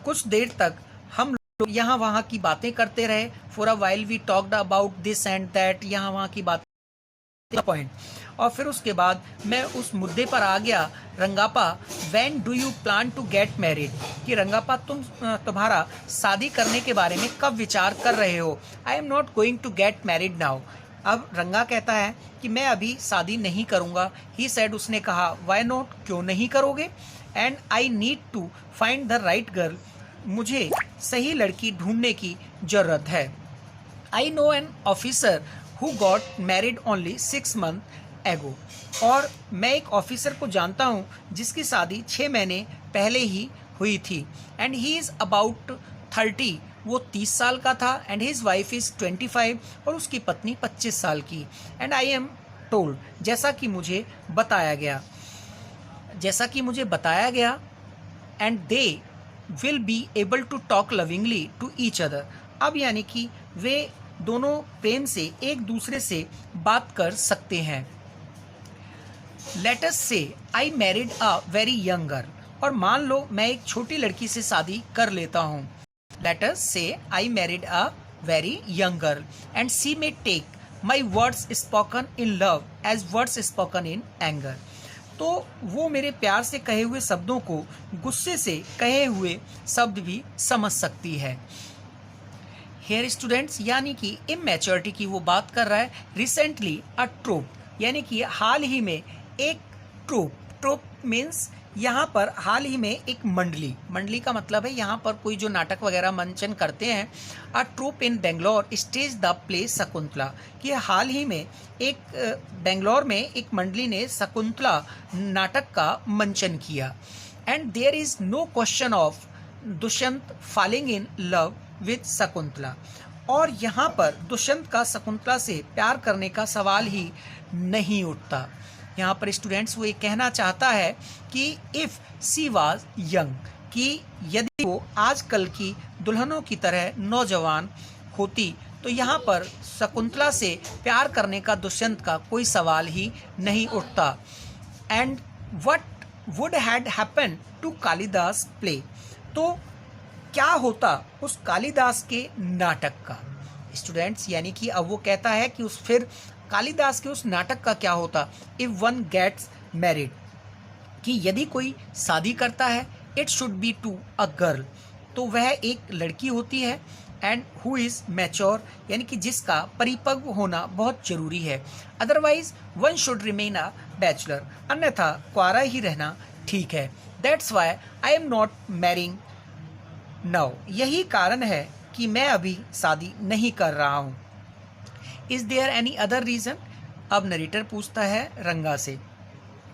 कुछ देर तक हम लोग यहाँ वहाँ की बातें करते रहे। For a while we talked about this and that, यहाँ वहाँ की बातें पॉइंट। और फिर उसके बाद मैं उस मुद्दे पर आ गया, Rangappa when do you plan to get married, कि रंगापा तुम्हारा शादी करने के बारे में कब विचार कर रहे हो। I am not going to get married now, अब रंगा कहता है कि मैं अभी शादी नहीं करूँगा। ही सेड, उसने कहा, वाई नॉट, क्यों नहीं करोगे। And I need to find the right girl, मुझे सही लड़की ढूंढने की जरूरत है। I know an officer who got married only 6 months एगो, और मैं एक ऑफिसर को जानता हूँ जिसकी शादी 6 महीने पहले ही हुई थी। एंड ही इज़ अबाउट 30, वो 30 साल का था। एंड हिज वाइफ इज़ 25, और उसकी पत्नी 25 साल की। एंड आई एम टोल्ड, जैसा कि मुझे बताया गया, and they will be able to talk lovingly to each other, अब यानी कि वे दोनों प्रेम से एक दूसरे से बात कर सकते हैं। Late us say I married a very young girl, और मान लो मैं एक छोटी लड़की से शादी कर लेता हूँ। Let us say I married a very young girl, and she may take my words spoken in love as words spoken in anger, तो वो मेरे प्यार से कहे हुए शब्दों को गुस्से से कहे हुए शब्द भी समझ सकती है। हेयर स्टूडेंट्स, यानी कि इमैच्योरिटी की वो बात कर रहा है। रिसेंटली अ ट्रोप, यानी कि हाल ही में एक ट्रोप मीन्स यहाँ पर हाल ही में एक मंडली का मतलब है यहाँ पर कोई जो नाटक वगैरह मंचन करते हैं। A troupe in Bangalore stage the play Shakuntala, कि हाल ही में एक बेंगलोर में एक मंडली ने शकुंतला नाटक का मंचन किया। And there is no question of Dushyant falling in love with Shakuntala, और यहाँ पर दुष्यंत का शकुंतला से प्यार करने का सवाल ही नहीं उठता। यहाँ पर स्टूडेंट्स वो ये कहना चाहता है कि इफ़ सी वाज यंग, कि यदि वो आजकल की दुल्हनों की तरह नौजवान होती तो यहाँ पर शकुंतला से प्यार करने का दुष्यंत का कोई सवाल ही नहीं उठता। And what would had happen to Kalidas play, तो क्या होता उस कालिदास के नाटक का। स्टूडेंट्स, यानी कि अब वो कहता है कि उस फिर कालिदास के उस नाटक का क्या होता। इफ वन गेट्स मैरिड, कि यदि कोई शादी करता है, it should be to a girl, तो वह एक लड़की होती है, एंड हु इज़ मैच्योर, यानी कि जिसका परिपक्व होना बहुत जरूरी है। Otherwise one should remain a bachelor, अन्यथा कुआरा ही रहना ठीक है। That's why I am not marrying now, यही कारण है कि मैं अभी शादी नहीं कर रहा हूँ। Is there any other reason, अब नरेटर पूछता है रंगा से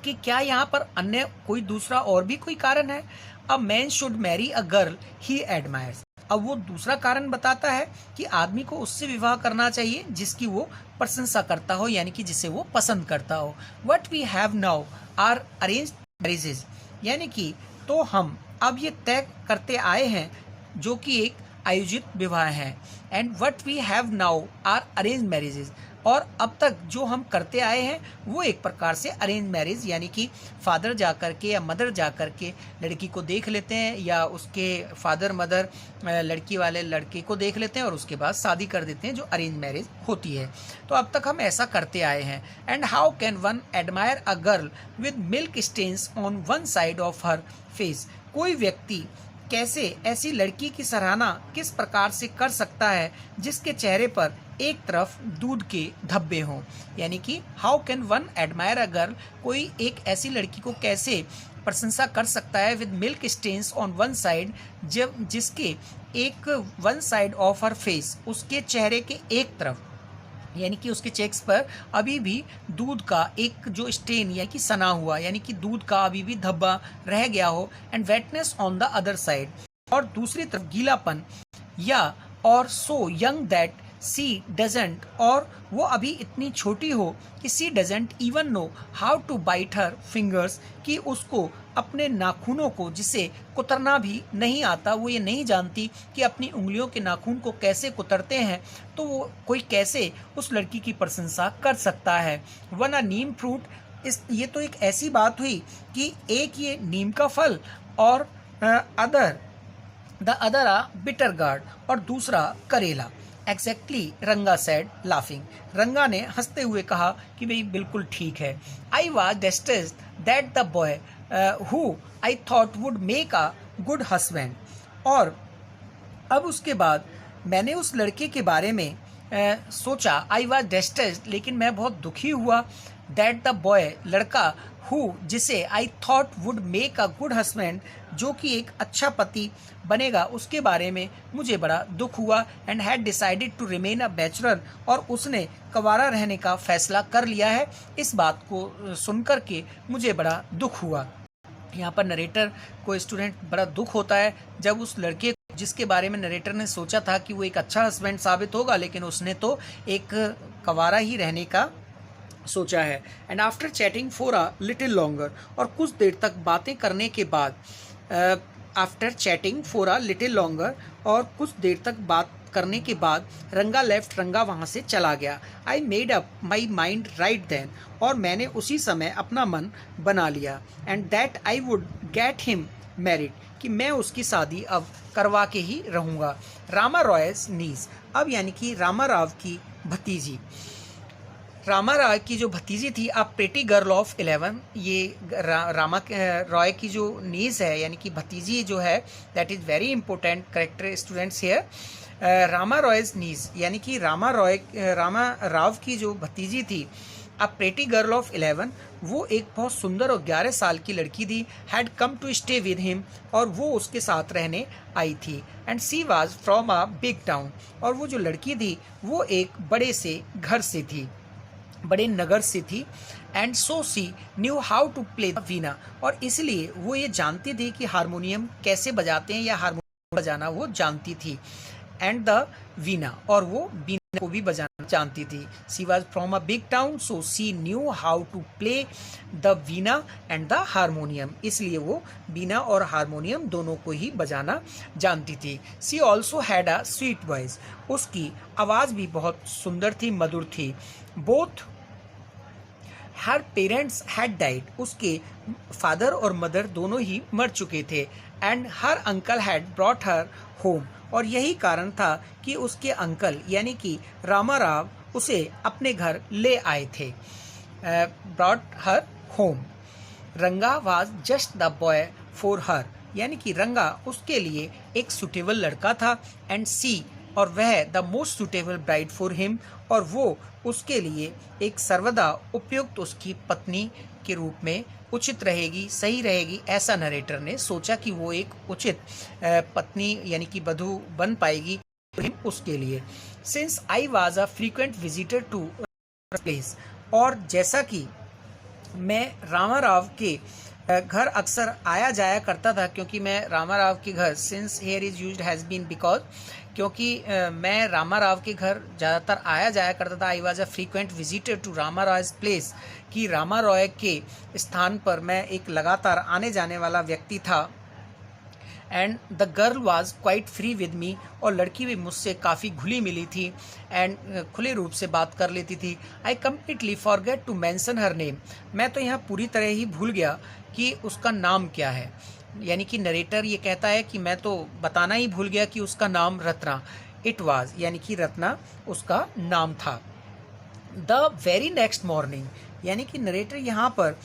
कि क्या यहाँ पर अन्य कोई दूसरा और भी कोई कारण है। A man should marry a girl he admires, अब वो दूसरा कारण बताता है कि आदमी को उससे विवाह करना चाहिए जिसकी वो प्रशंसा करता हो, यानी कि जिसे वो पसंद करता हो। What we have now our arrange marriages, यानी कि तो हम अब ये तय करते आए हैं जो कि एक आयोजित विवाह है। And what we have now our arrange marriages, और अब तक जो हम करते आए हैं वो एक प्रकार से अरेंज मैरिज, यानी कि फादर जा कर के या मदर जा कर के लड़की को देख लेते हैं, या उसके फादर मदर लड़की वाले लड़के को देख लेते हैं और उसके बाद शादी कर देते हैं, जो अरेंज मैरिज होती है। तो अब तक हम ऐसा करते आए हैं। And how can one admire a girl with milk stains on one side of her face, कोई व्यक्ति कैसे ऐसी लड़की की सराहना किस प्रकार से कर सकता है जिसके चेहरे पर एक तरफ दूध के धब्बे हों, यानी कि how can one admire a girl, कोई एक ऐसी लड़की को कैसे प्रशंसा कर सकता है with milk stains on one side, जब जिसके एक one side of her face, उसके चेहरे के एक तरफ, यानी कि उसके चेक्स पर अभी भी दूध का एक जो स्टेन या कि सना हुआ, यानी कि दूध का अभी भी धब्बा रह गया हो, and wetness on the other side, और दूसरी तरफ गीलापन, या और so young that she doesn't, और वो अभी इतनी छोटी हो कि she doesn't even know how to bite her fingers, कि उसको अपने नाखूनों को, जिसे कुतरना भी नहीं आता, वो ये नहीं जानती कि अपनी उंगलियों के नाखून को कैसे कुतरते हैं, तो वो कोई कैसे उस लड़की की प्रशंसा कर सकता है। वन अ नीम फ्रूट, इस ये तो एक ऐसी बात हुई कि एक ये नीम का फल, और the other a bitter gourd, और दूसरा करेला। एग्जैक्टली, रंगा सेड लाफिंग, रंगा ने हंसते हुए कहा कि भाई बिल्कुल ठीक है। I was distressed that the boy who I thought would make a good husband, और अब उसके बाद मैंने उस लड़के के बारे में सोचा। आई वॉज डिस्ट्रेस्ड, लेकिन मैं बहुत दुखी हुआ। दैट द बॉय, लड़का, हु, जिसे I thought would make a good husband, जो कि एक अच्छा पति बनेगा, उसके बारे में मुझे बड़ा दुख हुआ। And had decided to remain a bachelor, और उसने कंवारा रहने का फैसला कर लिया है। इस बात को सुनकर के मुझे बड़ा दुख हुआ। यहाँ पर नरेटर को स्टूडेंट बड़ा दुख होता है जब उस लड़के जिसके बारे में नरेटर ने सोचा था कि वो एक अच्छा हस्बैंड साबित होगा, लेकिन उसने तो एक कंवारा ही रहने का सोचा है। And after chatting for a little longer, और कुछ देर तक बातें करने के बाद, after chatting for a little longer, और कुछ देर तक बात करने के बाद रंगा लेफ्ट, रंगा वहाँ से चला गया। I made up my mind right then, और मैंने उसी समय अपना मन बना लिया। And that I would get him married, कि मैं उसकी शादी अब करवा के ही रहूँगा। रामा रॉयज नीज, अब यानी कि रामा राव की भतीजी, रामा रॉय की जो भतीजी थी, अब प्रेटी गर्ल ऑफ 11, ये रामा रॉय की जो नीज है, यानी कि भतीजी जो है, that is very important character students here. Rama Rao's niece, यानी कि रामा राव की जो भतीजी थी, अब प्रेटी गर्ल ऑफ 11, वो एक बहुत सुंदर और 11 साल की लड़की थी। Had come to stay with him, और वो उसके साथ रहने आई थी। And she was from a big town, और वो जो लड़की थी वो एक बड़े से घर से थी, बड़े नगर से थी। And so she knew how to play the veena, और इसलिए वो ये जानती थी कि हारमोनियम कैसे बजाते हैं, या हारमोनियम बजाना वो जानती थी। एंड द वीणा, और वो वीणा को भी बजाना जानती थी। She was from a big town, so she knew how to play the veena and the harmonium, इसलिए वो वीणा और हारमोनियम दोनों को ही बजाना जानती थी। She also had a sweet voice, उसकी आवाज़ भी बहुत सुंदर थी, मधुर थी। Both her parents had died, उसके फादर और मदर दोनों ही मर चुके थे। And her uncle had brought her home, और यही कारण था कि उसके अंकल यानी कि रामा राव उसे अपने घर ले आए थे। Brought her home. Ranga was just the boy for her, यानी कि रंगा उसके लिए एक सुटेबल लड़का था, एंड सी और वह the most suitable bride for him, और वो उसके लिए एक सर्वदा उपयुक्त उसकी पत्नी के रूप में उचित रहेगी, सही रहेगी। ऐसा नरेटर ने सोचा कि वो एक उचित पत्नी यानी कि वधू बन पाएगी उसके लिए। Since I was a frequent visitor to place, और जैसा कि मैं रामाराव के घर अक्सर आया जाया करता था, क्योंकि मैं रामाराव के घर, since here is used has been because, क्योंकि मैं रामाराव के घर ज़्यादातर आया जाया करता था। I was a frequent visitor to Ramarao place, कि रामा रॉय के स्थान पर मैं एक लगातार आने जाने वाला व्यक्ति था। And the girl was quite free with me, और लड़की भी मुझसे काफ़ी घुली मिली थी एंड खुले रूप से बात कर लेती थी। I completely forget to mention her name, मैं तो यहाँ पूरी तरह ही भूल गया कि उसका नाम क्या है। यानी कि नरेटर ये कहता है कि मैं तो बताना ही भूल गया कि उसका नाम रत्ना, इट वाज, यानी कि रत्ना उसका नाम था। द वेरी नेक्स्ट मॉर्निंग, यानी कि नरेटर यहाँ पर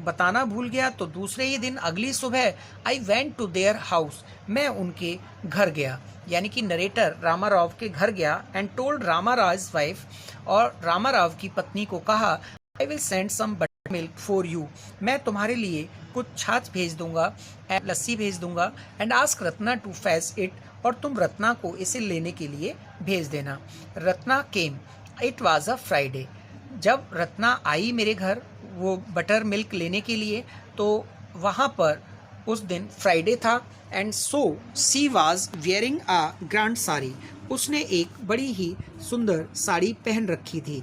बताना भूल गया, तो दूसरे ही दिन अगली सुबह I went to their house, मैं उनके घर गया। यानी कि नरेटर रामाराव के घर गया एंड टोल्ड रामाराव वाइफ, और रामाराव की पत्नी को कहा, I will send some buttermilk for you, मैं तुम्हारे लिए कुछ छाछ भेज दूंगा, लस्सी भेज दूंगा, and ask Ratna to fetch it, और तुम रत्ना को इसे लेने के लिए भेज देना। रत्ना केम, इट वॉज अ फ्राइडे, जब रत्ना आई मेरे घर वो बटर मिल्क लेने के लिए, तो वहाँ पर उस दिन फ्राइडे था। And so she was wearing a grand sari, उसने एक बड़ी ही सुंदर साड़ी पहन रखी थी,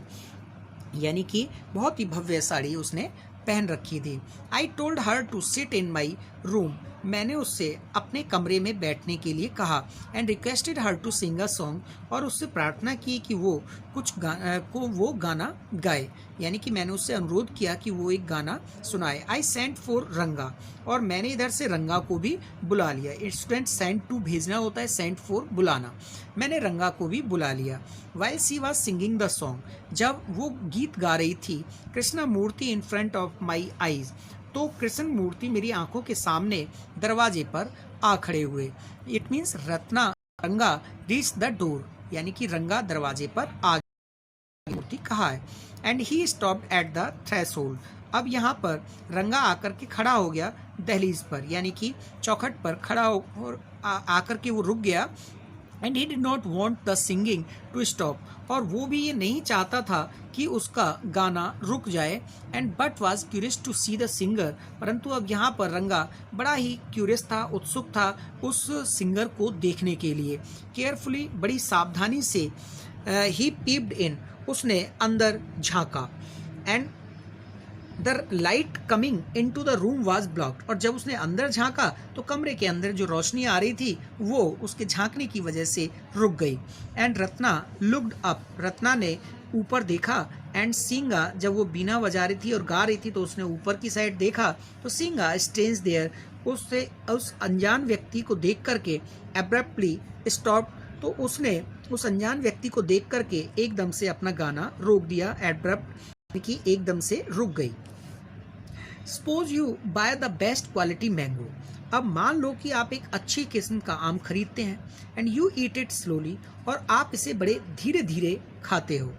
यानी कि बहुत ही भव्य साड़ी उसने पहन रखी थी। I told her to sit in my room, मैंने उससे अपने कमरे में बैठने के लिए कहा। And requested her to sing a song, और उससे प्रार्थना की कि वो कुछ गाना गाए, यानी कि मैंने उससे अनुरोध किया कि वो एक गाना सुनाए। आई सेंट फॉर रंगा, और मैंने इधर से रंगा को भी बुला लिया। स्टूडेंट सेंट टू भेजना होता है, सेंट फॉर बुलाना, मैंने रंगा को भी बुला लिया। While she was singing the song, जब वो गीत गा रही थी, Krishna Murthy in front of my eyes, तो कृष्ण मूर्ति मेरी आंखों के सामने दरवाजे पर आ खड़े हुए। इट मीन्स रंगा रीच द डोर, यानी कि रंगा दरवाजे पर आ गया, मूर्ति कहा है। And he stopped at the threshold, अब यहाँ पर रंगा आकर के खड़ा हो गया दहलीज पर, यानी कि चौखट पर खड़ा हो आकर के वो रुक गया। And he did not want the singing to stop, और वो भी ये नहीं चाहता था कि उसका गाना रुक जाए। And but was curious to see the singer, परंतु अब यहाँ पर रंगा बड़ा ही क्यूरियस था, उत्सुक था उस सिंगर को देखने के लिए। केयरफुली, बड़ी सावधानी से, ही पीप्ड इन, उसने अंदर झांका। And the light coming into the room was blocked, और जब उसने अंदर झांका तो कमरे के अंदर जो रोशनी आ रही थी वो उसके झांकने की वजह से रुक गई। And Ratna looked up, Ratna ने ऊपर देखा। एंड सिंगा, जब वो बीना बजा रही थी और गा रही थी तो उसने ऊपर की साइड देखा, तो सिंगा स्टेंस देयर, उससे उस अनजान व्यक्ति को देख करके एब्रप्टली स्टॉप, तो उसने उस अनजान व्यक्ति को देख करके एकदम से अपना गाना रोक दिया। एब्रप्ट कि एकदम से रुक गई। Suppose you by the best quality mango, अब मान लो कि आप एक अच्छी किस्म का आम खरीदते हैं, and you eat it slowly, और आप इसे बड़े धीरे धीरे खाते हो।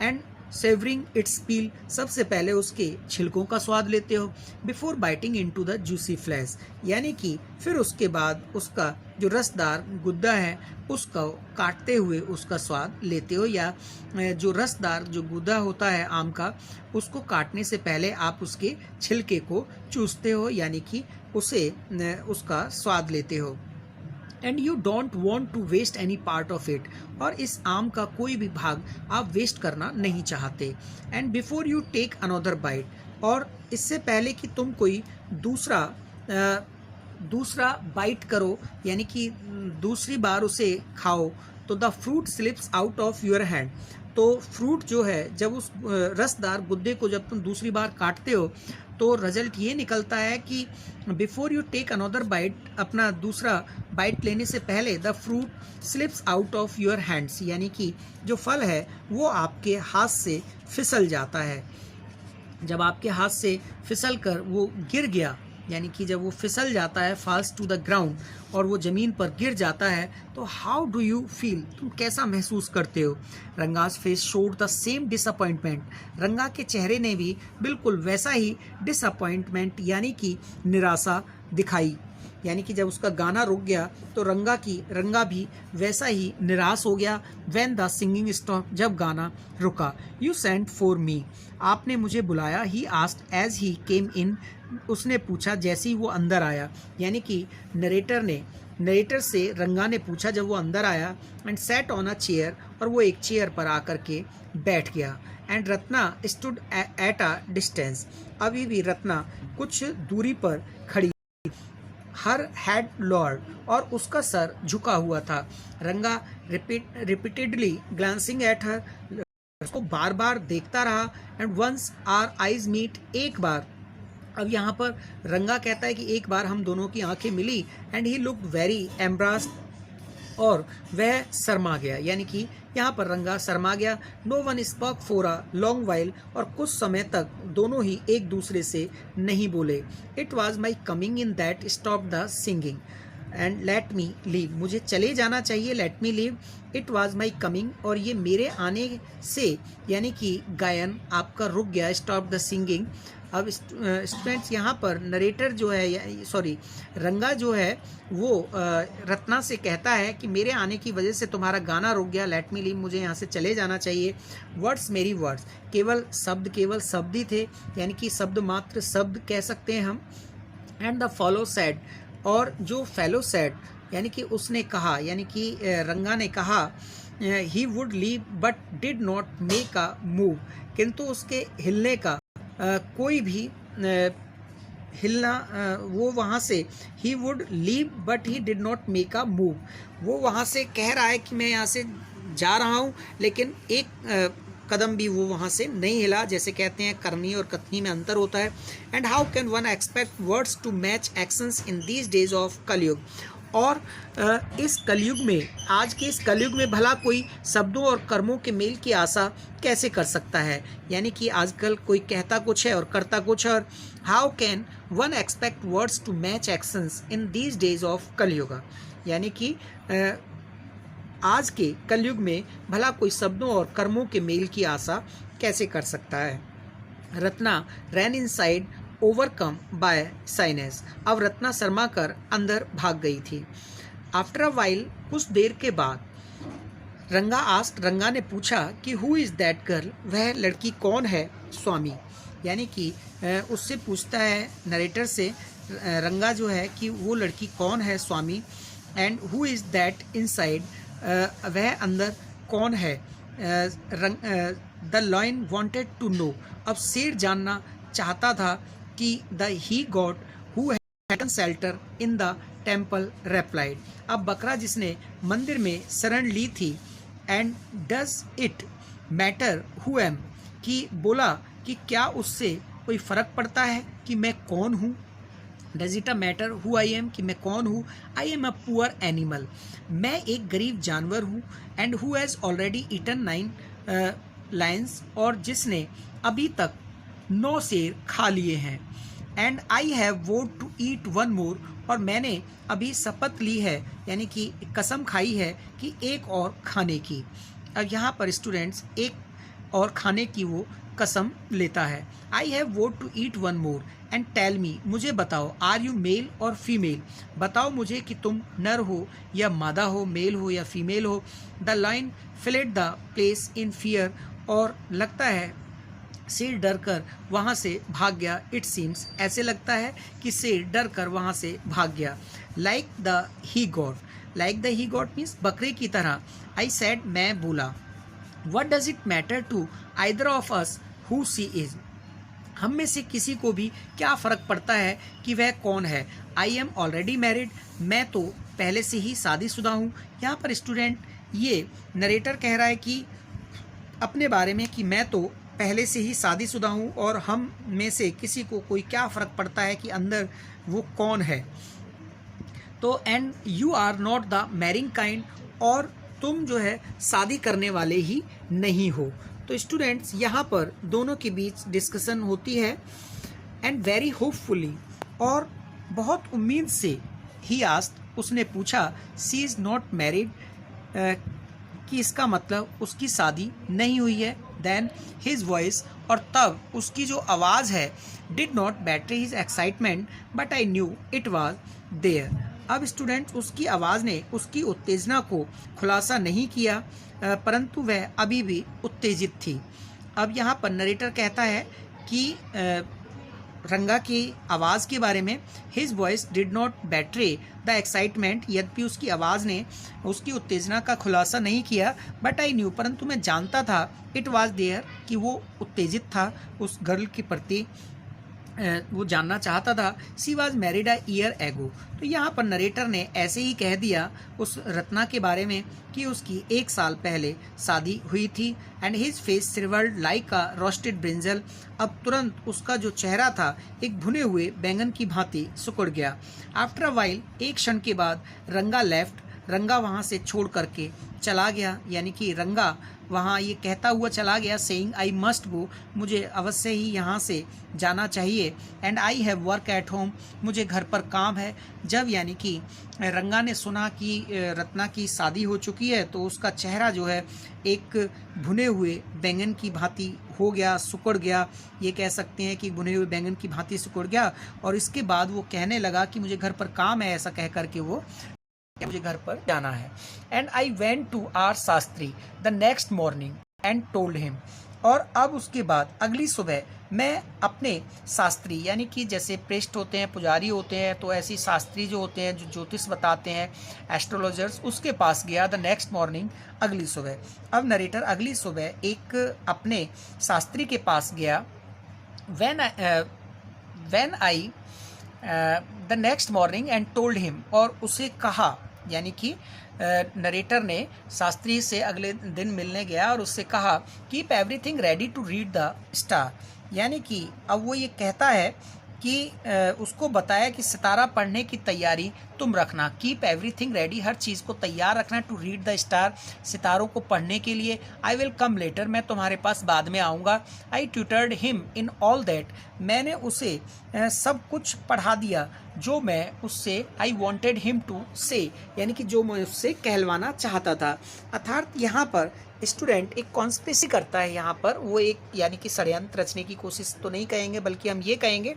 एंड सेवरिंग इट्स पील, सबसे पहले उसके छिलकों का स्वाद लेते हो। Before biting into the juicy flash, यानी कि फिर उसके बाद उसका जो रसदार गुद्दा है उसको काटते हुए उसका स्वाद लेते हो, या जो रसदार जो गुद्दा होता है आम का, उसको काटने से पहले आप उसके छिलके को चूसते हो, यानी कि उसका स्वाद लेते हो। And you don't want to waste any part of it, और इस आम का कोई भी भाग आप वेस्ट करना नहीं चाहते। And before you take another bite, और इससे पहले कि तुम कोई दूसरा बाइट करो, यानी कि दूसरी बार उसे खाओ, तो the fruit slips out of your hand, तो फ्रूट जो है, जब उस रसदार गुद्दे को जब तुम दूसरी बार काटते हो तो रिजल्ट ये निकलता है कि before you take another bite, अपना दूसरा बाइट लेने से पहले the fruit slips out of your hands, यानी कि जो फल है वो आपके हाथ से फिसल जाता है। जब आपके हाथ से फिसल कर वो गिर गया, यानी कि जब वो फिसल जाता है, फॉल्स टू द ग्राउंड, और वो ज़मीन पर गिर जाता है, तो हाउ डू यू फील, तुम कैसा महसूस करते हो? Ranga's face showed the same disappointment, रंगा के चेहरे ने भी बिल्कुल वैसा ही डिसअपॉइंटमेंट यानी कि निराशा दिखाई। यानी कि जब उसका गाना रुक गया तो रंगा भी वैसा ही निराश हो गया। व्हेन द सिंगिंग स्टॉप, जब गाना रुका। यू सेंट फॉर मी, आपने मुझे बुलाया। ही आस्क्ड एज ही केम इन, उसने पूछा जैसे ही वो अंदर आया। यानी कि नरेटर से रंगा ने पूछा जब वो अंदर आया। And sat on a chair, और वो एक चेयर पर आकर के बैठ गया। And Ratna stood at a distance, अभी भी रत्ना कुछ दूरी पर खड़ी। हर हैड लॉर्ड, और उसका सर झुका हुआ था। रंगा रिपीटेडली ग्लांसिंग एट हर, उसको बार बार देखता रहा। And once our eyes meet, एक बार, अब यहाँ पर रंगा कहता है कि एक बार हम दोनों की आंखें मिली। एंड ही लुक्ड वेरी एम्ब्रास्ड, और वह शर्मा गया। यानी कि यहाँ पर रंगा शर्मा गया। No one spoke for a long while, और कुछ समय तक दोनों ही एक दूसरे से नहीं बोले। It was my coming in that stop the singing and let me leave, मुझे चले जाना चाहिए। Let me leave, it was my coming, और ये मेरे आने से यानी कि गायन आपका रुक गया। Stop the singing. अब स्टूडेंट्स यहाँ पर नरेटर जो है, सॉरी, रंगा जो है वो रत्ना से कहता है कि मेरे आने की वजह से तुम्हारा गाना रुक गया। लेट मी लीव, मुझे यहाँ से चले जाना चाहिए। वर्ड्स मेरी वर्ड्स, केवल शब्द ही थे, यानी कि शब्द मात्र शब्द कह सकते हैं हम। एंड द फॉलो सैड, और जो फेलो सैड यानी कि उसने कहा, यानी कि रंगा ने कहा he would leave but did not make a move, किंतु उसके हिलने का कोई भी हिलना, वो वहाँ से, he would leave but he did not make a move, वो वहाँ से कह रहा है कि मैं यहाँ से जा रहा हूँ, लेकिन एक कदम भी वो वहाँ से नहीं हिला। जैसे कहते हैं करनी और कथनी में अंतर होता है। And how can one expect words to match actions in these days of Kalyug, और इस कलयुग में, आज के इस कलयुग में भला कोई शब्दों और कर्मों के मेल की आशा कैसे कर सकता है? यानी कि आजकल कोई कहता कुछ है और करता कुछ है। और how can one expect words to match actions in these days of Kalyug, यानी कि आज के कलयुग में भला कोई शब्दों और कर्मों के मेल की आशा कैसे कर सकता है? रत्ना रैन इनसाइड ओवरकम बाय साइनेस, अब रत्ना शर्मा कर अंदर भाग गई थी। आफ्टर अ वाइल, कुछ देर के बाद, रंगा ने पूछा कि हु इज़ दैट गर्ल, वह लड़की कौन है स्वामी? यानी कि उससे पूछता है नरेटर से रंगा जो है कि वो लड़की कौन है Swami. And who is that inside, वह अंदर कौन है? The lion wanted to know, अब शेर जानना चाहता था कि the he goat who had shelter in the temple replied, अब बकरा जिसने मंदिर में शरण ली थी। And does it matter who am, कि बोला कि क्या उससे कोई फ़र्क पड़ता है कि मैं कौन हूँ? Does it a matter who I am, कि मैं कौन हूँ? I am a poor animal, मैं एक गरीब जानवर हूँ। And who has already eaten 9 lions, और जिसने अभी तक 9 शेर खा लिए हैं। And I have vowed to eat 1 more, और मैंने अभी शपथ ली है, यानी कि कसम खाई है कि एक और खाने की। अब यहाँ पर स्टूडेंट्स एक और खाने की वो कसम लेता है। I have vowed to eat 1 more and tell me, मुझे बताओ, आर यू मेल और फीमेल, बताओ मुझे कि तुम नर हो या मादा हो, मेल हो या फीमेल हो। The line fled the place in fear, और लगता है शेर डर कर वहाँ से भाग गया। इट सीम्स, ऐसे लगता है कि शेर डर कर वहाँ से भाग गया। Like the he goat, like the he goat means बकरे की तरह। आई सेड, मैं बोला। What does it matter to either of us who she is, हम में से किसी को भी क्या फ़र्क पड़ता है कि वह कौन है। आई एम ऑलरेडी मैरिड, मैं तो पहले से ही शादीशुदा हूँ। यहाँ पर स्टूडेंट ये नरेटर कह रहा है कि अपने बारे में कि मैं तो पहले से ही शादीशुदा हूँ, और हम में से किसी को कोई क्या फ़र्क पड़ता है कि अंदर वो कौन है। तो and you are not the marrying kind, और तुम जो है शादी करने वाले ही नहीं हो। तो स्टूडेंट्स यहाँ पर दोनों के बीच डिस्कशन होती है एंड वेरी होपफुली, और बहुत उम्मीद से ही आस्क्ड, उसने पूछा शी इज़ नॉट मैरिड, कि इसका मतलब उसकी शादी नहीं हुई है। देन हिज वॉइस, और तब उसकी जो आवाज़ है, did not betray his excitement but I knew it was there. अब स्टूडेंट्स उसकी आवाज़ ने उसकी उत्तेजना को खुलासा नहीं किया, परंतु वह अभी भी उत्तेजित थी। अब यहाँ पर नरेटर कहता है कि रंगा की आवाज़ के बारे में, his voice did not battery the excitement, यद्यपि उसकी आवाज़ ने उसकी उत्तेजना का खुलासा नहीं किया, बट आई न्यू, परंतु मैं जानता था, इट वाज देयर, कि वो उत्तेजित था उस गर्ल के प्रति, वो जानना चाहता था। She was married a year ago. तो यहाँ पर नरेटर ने ऐसे ही कह दिया उस रत्ना के बारे में कि उसकी 1 साल पहले शादी हुई थी। And his face silvered like a roasted brinjal. अब तुरंत उसका जो चेहरा था एक भुने हुए बैंगन की भांति सिकुड़ गया। आफ्टर अ वाइल, एक क्षण के बाद, रंगा लेफ्ट, रंगा वहाँ से छोड़ करके चला गया, यानी कि रंगा वहाँ ये कहता हुआ चला गया, सेइंग आई मस्ट गो, मुझे अवश्य ही यहाँ से जाना चाहिए। And I have work at home, मुझे घर पर काम है। जब यानी कि रंगा ने सुना कि रत्ना की शादी हो चुकी है, तो उसका चेहरा जो है एक भुने हुए बैंगन की भांति हो गया, सिकुड़ गया, ये कह सकते हैं कि भुने हुए बैंगन की भांति सिकुड़ गया। और इसके बाद वो कहने लगा कि मुझे घर पर काम है, ऐसा कह करके वो मुझे घर पर जाना है। And I went to our Shastri the next morning and told him. और अब उसके बाद अगली सुबह मैं अपने शास्त्री, यानी कि जैसे प्रेस्ट होते हैं, पुजारी होते हैं, तो ऐसी शास्त्री जो होते हैं, जो ज्योतिष बताते हैं, एस्ट्रोलॉजर्स, उसके पास गया द नेक्स्ट मॉर्निंग, अगली सुबह। अब नरेटर अगली सुबह एक अपने शास्त्री के पास गया। When I the next morning and told him, और उसे कहा, यानी कि नरेटर ने शास्त्री से अगले दिन मिलने गया और उससे कहा keep everything ready to read the star, यानी कि अब वो ये कहता है कि उसको बताया कि सितारा पढ़ने की तैयारी तुम रखना। कीप एवरीथिंग रेडी, हर चीज़ को तैयार रखना, टू रीड द स्टार, सितारों को पढ़ने के लिए। आई विल कम लेटर, मैं तुम्हारे पास बाद में आऊँगा। I tutored him in all that, मैंने उसे सब कुछ पढ़ा दिया जो मैं उससे, आई वॉन्टेड हिम टू से, यानी कि जो मैं उससे कहलवाना चाहता था। अर्थात यहाँ पर स्टूडेंट एक कॉन्स्पिरेसी करता है, यहाँ पर वो एक यानी कि षड्यंत्र रचने की कोशिश तो नहीं कहेंगे, बल्कि हम ये कहेंगे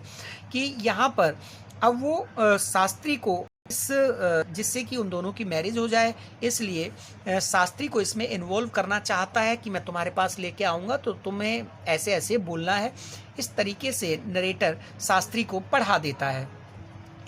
कि यहाँ पर अब वो शास्त्री को जिससे कि उन दोनों की मैरिज हो जाए, इसलिए शास्त्री को इसमें इन्वॉल्व करना चाहता है कि मैं तुम्हारे पास लेके आऊँगा तो तुम्हें ऐसे ऐसे बोलना है। इस तरीके से नरेटर शास्त्री को पढ़ा देता है।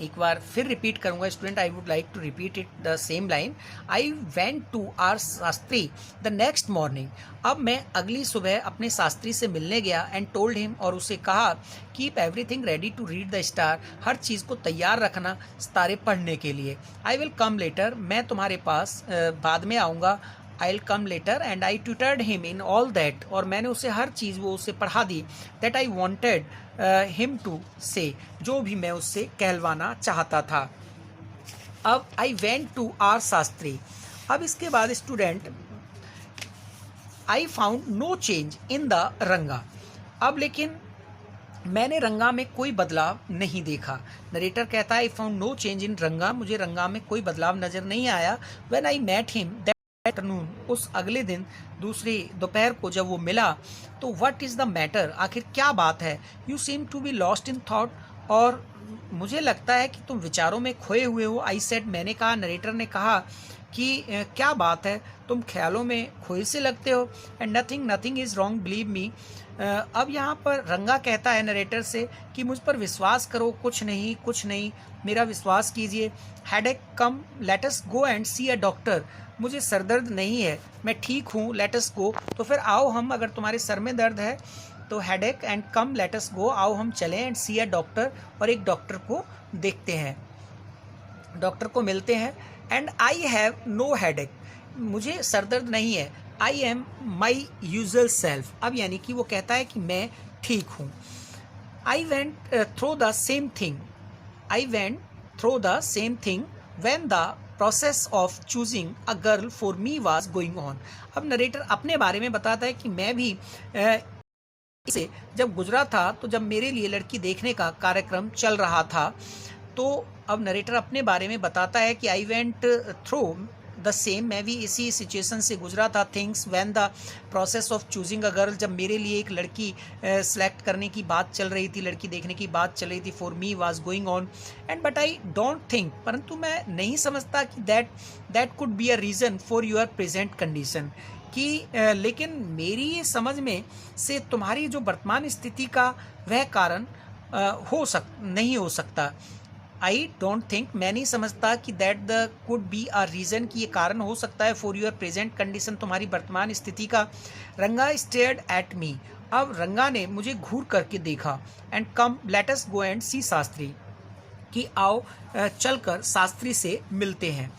एक बार फिर रिपीट करूंगा student, I would like to repeat it the same line. I went to our Shastri the next morning, अब मैं अगली सुबह अपने शास्त्री से मिलने गया। एंड टोल्ड हिम, और उसे कहा keep everything ready to read the star, हर चीज़ को तैयार रखना सितारे पढ़ने के लिए। आई विल कम लेटर, मैं तुम्हारे पास बाद में आऊँगा। I will come later and I tutored him in all that, और मैंने उसे हर चीज़ वो उसे पढ़ा दी। That I wanted him to say, जो भी मैं उससे कहलवाना चाहता था। अब I went to our Shastri, अब इसके बाद student I found no change in the Ranga, अब लेकिन मैंने रंगा में कोई बदलाव नहीं देखा। नरेटर कहता है I found no change in Ranga, मुझे रंगा में कोई बदलाव नज़र नहीं आया। When I met him afternoon, उस अगले दिन दूसरी दोपहर को जब वो मिला, तो व्हाट इज़ द मैटर, आखिर क्या बात है। You seem to be lost in thought, और मुझे लगता है कि तुम विचारों में खोए हुए हो। आई सेड, मैंने कहा, नरेटर ने कहा कि क्या बात है, तुम ख्यालों में खोए से लगते हो। And nothing is wrong, believe me. अब यहाँ पर रंगा कहता है नरेटर से कि मुझ पर विश्वास करो, कुछ नहीं, मेरा विश्वास कीजिए। Headache come, let us go and see a doctor, मुझे सर दर्द नहीं है, मैं ठीक हूँ, लेट अस गो, तो फिर आओ हम, अगर तुम्हारे सर में दर्द है तो headache and come let us go, आओ हम चलें एंड सी अ डॉक्टर, और एक डॉक्टर को देखते हैं, डॉक्टर को मिलते हैं। And I have no headache, मुझे सर दर्द नहीं है। I am my usual self, अब यानी कि वो कहता है कि मैं ठीक हूँ। I went through the same thing when the process of choosing a girl for me was going on। अब नरेटर अपने बारे में बताता है कि मैं भी से जब गुजरा था, तो जब मेरे लिए लड़की देखने का कार्यक्रम चल रहा था, तो अब नरेटर अपने बारे में बताता है कि I went through the same, मैं भी इसी सिचुएशन से गुजरा था। Things when the process of choosing a girl, जब मेरे लिए एक लड़की सेलेक्ट करने की बात चल रही थी, लड़की देखने की बात चल रही थी, for me was going on and but I don't think, परंतु मैं नहीं समझता कि that could be a reason for your present condition, कि लेकिन मेरी ये समझ में से तुम्हारी जो वर्तमान स्थिति का वह कारण नहीं हो सकता। आई डोंट थिंक, मैं नहीं समझता कि that the could be a reason, कि ये कारण हो सकता है फॉर योर प्रेजेंट कंडीशन, तुम्हारी वर्तमान स्थिति का। रंगा स्टेयर्ड एट मी, अब रंगा ने मुझे घूर करके देखा। And come let us go and see Shastri, कि आओ चलकर शास्त्री से मिलते हैं।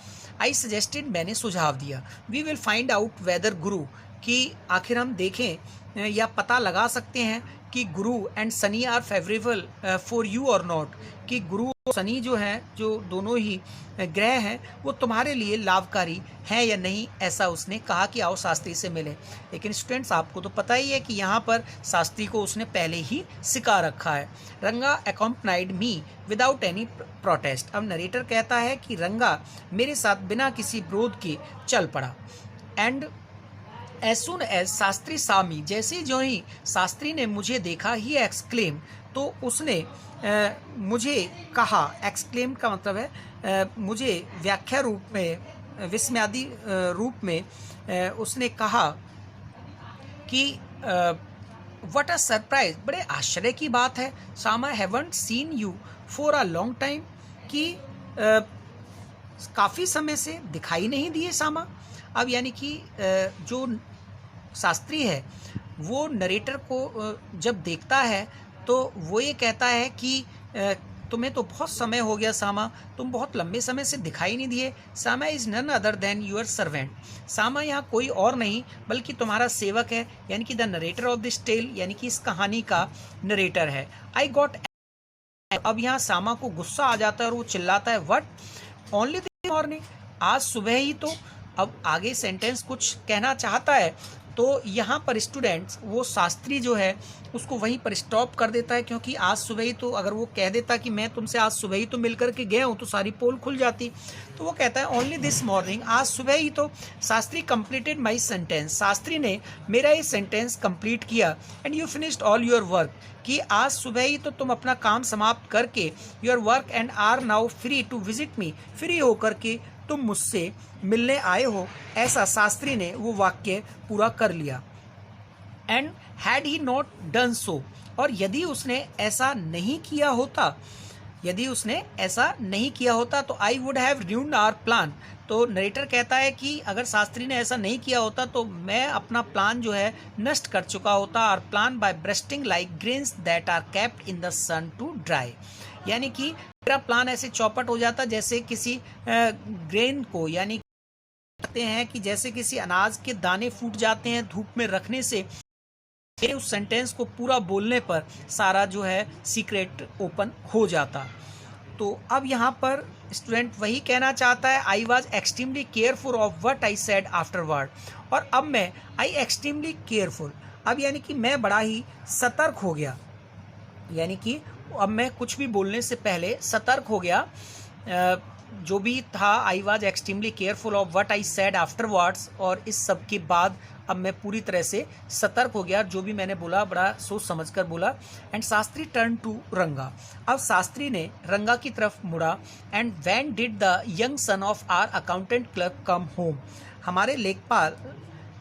आई सजेस्टेड, मैंने सुझाव दिया। We will find out whether Guru, कि आखिर हम देखें या पता लगा सकते हैं कि Guru and Shani are favourable for you और नॉट, कि गुरु और शनि जो हैं, जो दोनों ही ग्रह हैं, वो तुम्हारे लिए लाभकारी हैं या नहीं, ऐसा उसने कहा कि आओ शास्त्री से मिले। लेकिन स्टूडेंट्स, आपको तो पता ही है कि यहाँ पर शास्त्री को उसने पहले ही सिखा रखा है। रंगा अकम्पनाइड मी विदाउट एनी प्रोटेस्ट, अब नरेटर कहता है कि रंगा मेरे साथ बिना किसी विरोध के चल पड़ा। And as soon as Shastri saw me, जैसे जो ही शास्त्री ने मुझे देखा, ही एक्सक्लेम, तो उसने मुझे कहा, एक्सक्लेम का मतलब है मुझे व्याख्या रूप में, विस्मयादि रूप में उसने कहा कि व्हाट अ सरप्राइज, बड़े आश्चर्य की बात है, सामा haven't seen you for a long time, कि काफ़ी समय से दिखाई नहीं दिए सामा। अब यानी कि जो शास्त्री है वो नरेटर को जब देखता है तो वो ये कहता है कि तुम्हें तो बहुत समय हो गया सामा, तुम बहुत लंबे समय से दिखाई नहीं दिए। Sama is none other than your servant, Sama यहाँ कोई और नहीं बल्कि तुम्हारा सेवक है, यानी कि the narrator of this tale, यानी कि इस कहानी का नरेटर है। आई गॉट, अब यहाँ सामा को गुस्सा आ जाता है और वो चिल्लाता है, व्हाट ओनली दिस मॉर्निंग, आज सुबह ही तो। अब आगे सेंटेंस कुछ कहना चाहता है, तो यहाँ पर स्टूडेंट्स वो शास्त्री जो है उसको वहीं पर स्टॉप कर देता है, क्योंकि आज सुबह ही तो, अगर वो कह देता कि मैं तुमसे आज सुबह ही तो मिल करके गया हूँ, तो सारी पोल खुल जाती। तो वो कहता है ओनली दिस मॉर्निंग, आज सुबह ही तो। Shastri completed my sentence, Shastri ने मेरा ये सेंटेंस कंप्लीट किया। And you finished all your work, कि आज सुबह ही तो तुम अपना काम समाप्त करके your work and are now free to visit me, free होकर के तुम मुझसे मिलने आए हो, ऐसा शास्त्री ने वो वाक्य पूरा कर लिया। And had he not done so, और यदि उसने ऐसा नहीं किया होता, यदि उसने ऐसा नहीं किया होता तो I would have ruined our plan, तो नरेटर कहता है कि अगर शास्त्री ने ऐसा नहीं किया होता तो मैं अपना प्लान जो है नष्ट कर चुका होता। Our plan by bursting like grains that are kept in the sun to dry, यानी कि मेरा प्लान ऐसे चौपट हो जाता जैसे किसी ग्रेन को, यानी कहते हैं कि जैसे किसी अनाज के दाने फूट जाते हैं धूप में रखने से। उस सेंटेंस को पूरा बोलने पर सारा जो है सीक्रेट ओपन हो जाता। तो अब यहाँ पर स्टूडेंट वही कहना चाहता है, I was extremely careful of what I said afterward, और अब मैं आई एक्सट्रीमली केयरफुल, अब यानी कि मैं बड़ा ही सतर्क हो गया, यानी कि अब मैं कुछ भी बोलने से पहले सतर्क हो गया। जो भी था, I was extremely careful of what I said afterwards, और इस सब के बाद अब मैं पूरी तरह से सतर्क हो गया, जो भी मैंने बोला बड़ा सोच समझ कर बोला। एंड शास्त्री टर्न टू रंगा, अब शास्त्री ने रंगा की तरफ मुड़ा। And when did the young son of our accountant clerk come home, हमारे लेखपाल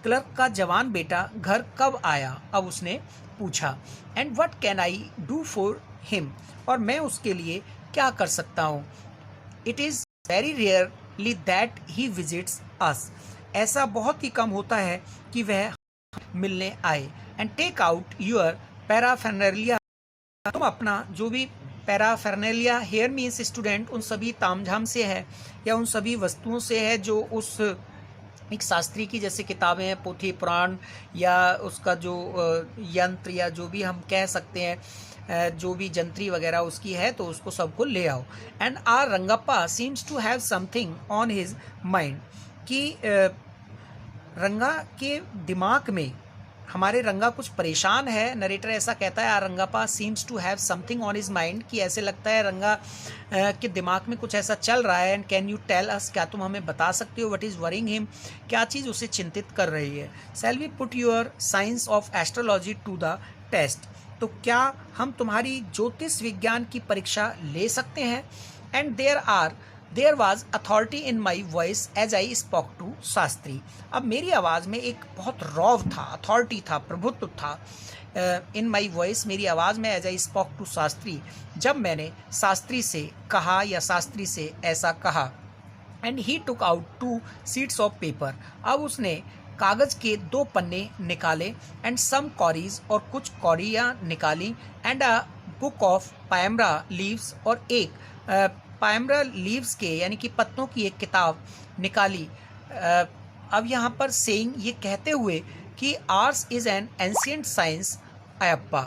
क्लर्क का जवान बेटा घर कब आया, अब उसने पूछा। And what can I do for him, और मैं उसके लिए क्या कर सकता हूँ। It is very rarely that he visits us, ऐसा बहुत ही कम होता है कि वह मिलने आए। एंड टेक आउट योर पैराफेरनेलिया, तुम अपना जो भी पैराफेरनेलिया, हेयर मीन्स स्टूडेंट उन सभी तामझाम से है या उन सभी वस्तुओं से है जो उस एक शास्त्री की, जैसे किताबें हैं, पोथी पुराण, या उसका जो यंत्र या जो भी हम कह सकते हैं, जो भी जंत्री वगैरह उसकी है तो उसको सबको ले आओ। And our Rangappa seems to have something on his mind, कि रंगा के दिमाग में, हमारे रंगा कुछ परेशान है, नरेटर ऐसा कहता है। Rangappa seems to have something on his mind, कि ऐसे लगता है रंगा के दिमाग में कुछ ऐसा चल रहा है। And can you tell us, क्या तुम हमें बता सकते हो, व्हाट इज़ वरिंग हिम, क्या चीज़ उसे चिंतित कर रही है। Shall we put your science of astrology to the test, तो क्या हम तुम्हारी ज्योतिष विज्ञान की परीक्षा ले सकते हैं। And there was authority in my voice as I spoke to Shastri. अब मेरी आवाज़ में एक बहुत रौब था, अथॉरिटी था, प्रभुत्व था। इन माई वॉइस, मेरी आवाज़ में, as I spoke to Shastri, जब मैंने शास्त्री से कहा या शास्त्री से ऐसा कहा। And he took out 2 sheets of paper, अब उसने कागज़ के 2 पन्ने निकाले। एंड सम कॉरीज, और कुछ कौड़ियाँ निकाली। And a book of palmyra leaves, और एक पायमरा लीव्स के यानी कि पत्तों की एक किताब निकाली। अब यहाँ पर सेइंग, ये कहते हुए कि ours is an ancient science Ayyappa,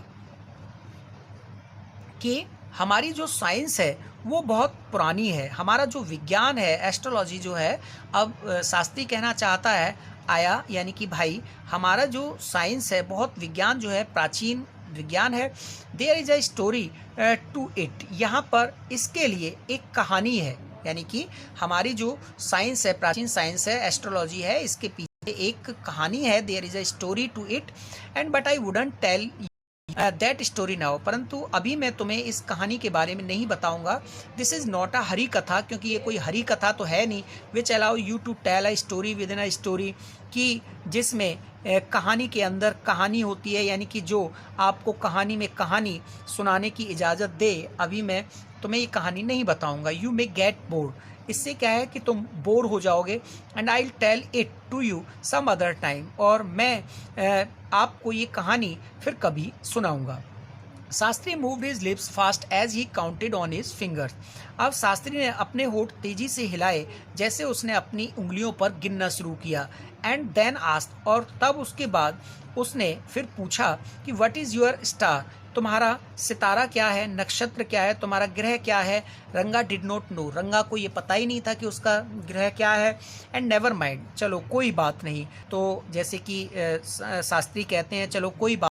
कि हमारी जो साइंस है वो बहुत पुरानी है, हमारा जो विज्ञान है, एस्ट्रोलॉजी जो है। अब शास्त्री कहना चाहता है आया, यानी कि भाई, हमारा जो साइंस है, बहुत विज्ञान जो है प्राचीन विज्ञान है। There is a story to it, यहाँ पर इसके लिए एक कहानी है, यानी कि हमारी जो साइंस है, प्राचीन साइंस है, एस्ट्रोलॉजी है, इसके पीछे एक कहानी है। There is a story to it and but I wouldn't tell that story now, परंतु अभी मैं तुम्हें इस कहानी के बारे में नहीं बताऊंगा। This is not a Hari katha, क्योंकि ये कोई हरी कथा तो है नहीं। Which allow you to tell a story within a story, कि जिसमें कहानी के अंदर कहानी होती है, यानी कि जो आपको कहानी में कहानी सुनाने की इजाज़त दे। अभी मैं तुम्हें ये कहानी नहीं बताऊंगा। यू मे गेट बोर्ड, इससे क्या है कि तुम बोर हो जाओगे। And I will tell it to you some other time, और मैं आपको ये कहानी फिर कभी सुनाऊंगा। Shastri moved his lips fast as he counted on his fingers, अब शास्त्री ने अपने होठ तेजी से हिलाए जैसे उसने अपनी उंगलियों पर गिनना शुरू किया। एंड देन आस्क्ड, और तब उसके बाद उसने फिर पूछा कि व्हाट इज़ योर स्टार, तुम्हारा सितारा क्या है, नक्षत्र क्या है, तुम्हारा ग्रह क्या है। रंगा डिड नॉट नो, रंगा को ये पता ही नहीं था कि उसका ग्रह क्या है। एंड नेवर माइंड, चलो कोई बात नहीं, तो जैसे कि शास्त्री कहते हैं चलो कोई बात।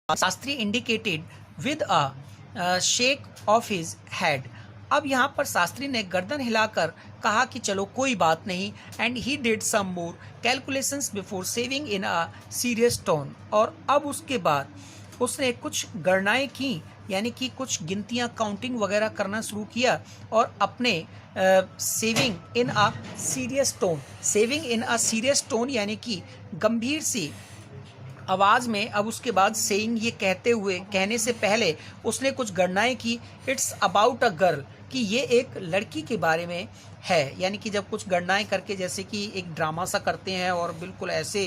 Shastri indicated with a shake of his head, अब यहाँ पर शास्त्री ने गर्दन हिलाकर कहा कि चलो कोई बात नहीं। And he did some more calculations before saving in a serious tone, और अब उसके बाद उसने कुछ गणनाएं की, यानी कि कुछ गिनतियां, काउंटिंग वगैरह करना शुरू किया। और अपने saving in a serious tone, saving in a serious tone यानी कि गंभीर सी आवाज़ में। अब उसके बाद सेइंग, ये कहने से पहले उसने कुछ गणनाएं की। इट्स अबाउट अ गर्ल, कि ये एक लड़की के बारे में है, यानी कि जब कुछ गणनाएं करके जैसे कि एक ड्रामा सा करते हैं और बिल्कुल ऐसे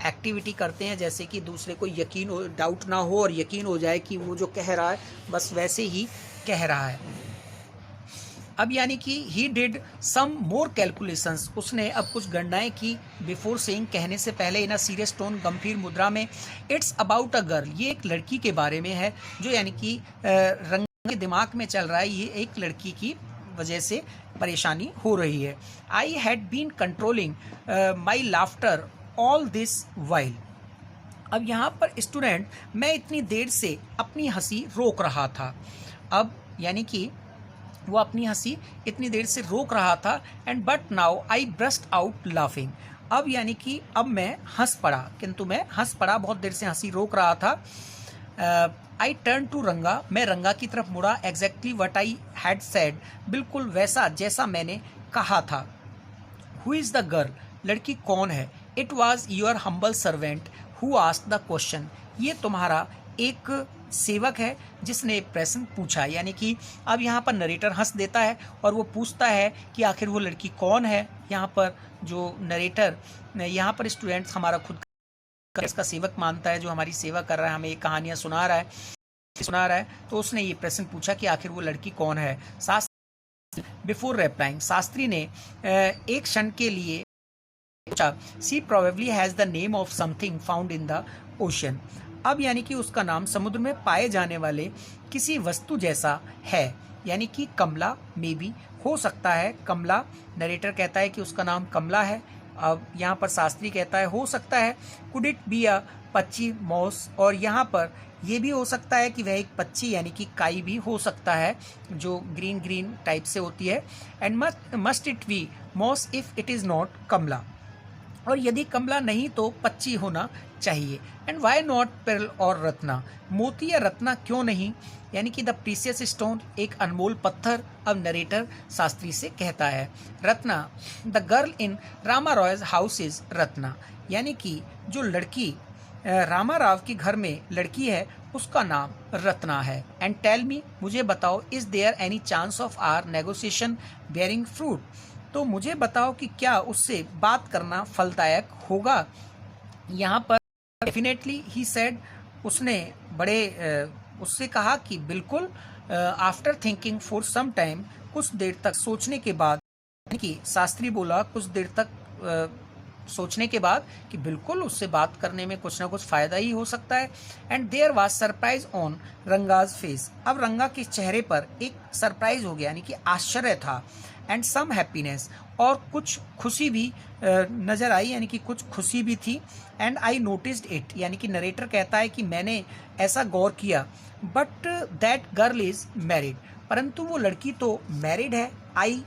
एक्टिविटी करते हैं जैसे कि दूसरे को यकीन हो, डाउट ना हो और यकीन हो जाए कि वो जो कह रहा है बस वैसे ही कह रहा है। अब यानी कि ही डिड सम मोर कैलकुलेशंस, उसने अब कुछ गणनाएं की। बिफोर सेइंग, कहने से पहले, इन अ सीरियस टोन, गंभीर मुद्रा में। इट्स अबाउट अ गर्ल, ये एक लड़की के बारे में है, जो यानी कि रंग के दिमाग में चल रहा है, ये एक लड़की की वजह से परेशानी हो रही है। I had been controlling my laughter all this while, अब यहाँ पर स्टूडेंट, मैं इतनी देर से अपनी हंसी रोक रहा था। अब यानी कि वो अपनी हंसी इतनी देर से रोक रहा था। And but now I burst out laughing, अब यानी कि अब मैं हंस पड़ा, किंतु मैं हंस पड़ा, बहुत देर से हंसी रोक रहा था। आई टर्न टू रंगा, मैं रंगा की तरफ मुड़ा। Exactly what I had said, बिल्कुल वैसा जैसा मैंने कहा था। हु इज़ द गर्ल, लड़की कौन है। It was your humble servant who asked the question, ये तुम्हारा एक सेवक है जिसने प्रश्न पूछा। यानी कि अब यहाँ पर नरेटर हंस देता है और वो पूछता है कि आखिर वो लड़की कौन है। यहाँ पर जो नरेटर, यहाँ पर स्टूडेंट हमारा खुद का इसका सेवक मानता है, जो हमारी सेवा कर रहा है, हमें ये कहानियाँ सुना रहा है, तो उसने ये प्रश्न पूछा कि आखिर वो लड़की कौन है। शास्त्री बिफोर रिप्लाइंग, शास्त्री ने एक क्षण के लिए पूछा, she probably has the name of something found in the ocean, अब यानी कि उसका नाम समुद्र में पाए जाने वाले किसी वस्तु जैसा है, यानी कि कमला में भी हो सकता है। कमला, नरेटर कहता है कि उसका नाम कमला है। अब यहाँ पर शास्त्री कहता है हो सकता है। कुड इट बी अ पक्षी, मॉस, और यहाँ पर ये भी हो सकता है कि वह एक पक्षी यानी कि काई भी हो सकता है जो ग्रीन ग्रीन टाइप से होती है। And must it be moss if it is not Kamala, और यदि कमला नहीं तो पक्षी होना चाहिए। एंड वाई नॉट पेर्ल और रत्ना, मोती या रत्ना क्यों नहीं, यानी कि द प्रीसियस स्टोन, एक अनमोल पत्थर। अब नरेटर शास्त्री से कहता है Ratna, the girl in Rama Rao's house is Ratna, यानी कि जो लड़की रामा राव के घर में लड़की है उसका नाम रत्ना है। एंड टेल मी, मुझे बताओ, is there any chance of our negotiation bearing fruit, तो मुझे बताओ कि क्या उससे बात करना फलदायक होगा। यहाँ पर डेफिनेटली ही सेड, उसने उससे कहा कि बिल्कुल। After thinking for some time, कुछ देर तक सोचने के बाद, यानी कि शास्त्री बोला कुछ देर तक सोचने के बाद कि बिल्कुल उससे बात करने में कुछ ना कुछ फायदा ही हो सकता है। And there was surprise on Ranga's face, अब रंगा के चेहरे पर एक सरप्राइज हो गया, यानी कि आश्चर्य था। एंड सम हैप्पीनेस, और कुछ खुशी भी नजर आई, यानी कि कुछ खुशी भी थी। एंड आई नोटिस्ड इट, यानी कि नरेटर कहता है कि मैंने ऐसा गौर किया। But that girl is married, परंतु वो लड़की तो मैरिड है। आई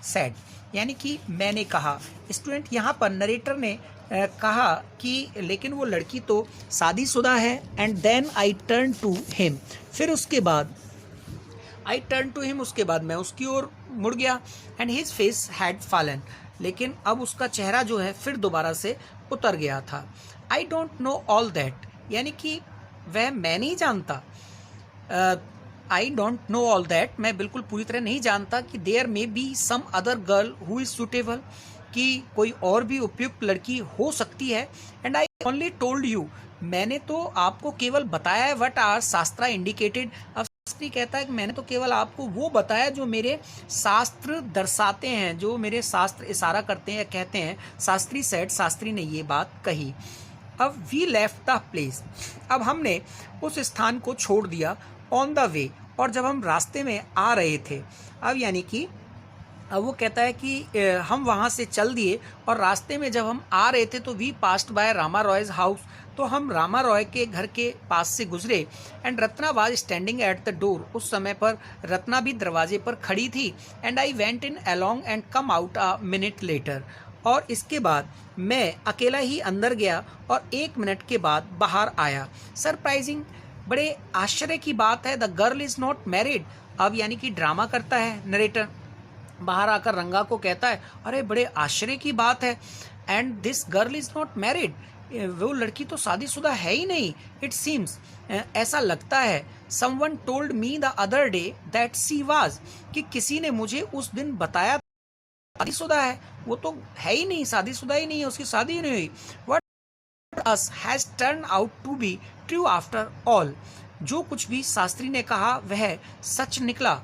सेड, यानी कि मैंने कहा। स्टूडेंट, यहाँ पर नरेटर ने कहा कि लेकिन वो लड़की तो शादीशुदा है। And then I turn to him, फिर उसके बाद आई टर्न टू हिम, उसके बाद मैं उसकी ओर मुड़ गया। And his face had fallen, लेकिन अब उसका चेहरा जो है फिर दोबारा से उतर गया था। I don't know all that, यानी कि वह मैं नहीं जानता। I don't know all that, मैं बिल्कुल पूरी तरह नहीं जानता कि there may be some other girl who is suitable, कि कोई और भी उपयुक्त लड़की हो सकती है। And I only told you, मैंने तो आपको केवल बताया है व्हाट आर शास्त्रा इंडिकेटेड। अब शास्त्री कहता है कि मैंने तो केवल आपको वो बताया जो मेरे शास्त्र दर्शाते हैं, जो मेरे शास्त्र इशारा करते हैं या कहते हैं। शास्त्री सेड, शास्त्री ने ये बात कही। अब वी लेफ्ट द प्लेस, अब हमने उस स्थान को छोड़ दिया। ऑन द वे, और जब हम रास्ते में आ रहे थे, अब यानी कि अब वो कहता है कि हम वहाँ से चल दिए और रास्ते में जब हम आ रहे थे तो we passed by Rama Rao's house, तो हम रामा रॉय के घर के पास से गुजरे। And Ratna was standing at the door, उस समय पर रत्ना भी दरवाजे पर खड़ी थी। And I went in along and come out a minute later, और इसके बाद मैं अकेला ही अंदर गया और 1 मिनट के बाद बाहर आया। सरप्राइजिंग, बड़े आश्चर्य की बात है। The girl is not married, अब यानी कि ड्रामा करता है नरेटर, बाहर आकर रंगा को कहता है अरे बड़े आश्चर्य की बात है। And this girl is not married, वो लड़की तो शादीशुदा है ही नहीं। इट सीम्स, ऐसा लगता है। Someone told me the other day that she was, कि किसी ने मुझे उस दिन बताया शादीशुदा है, वो तो है ही नहीं, शादीशुदा ही नहीं है, उसकी शादी ही नहीं हुई। What us has turn out to be true after all, जो कुछ भी शास्त्री ने कहा वह सच निकला।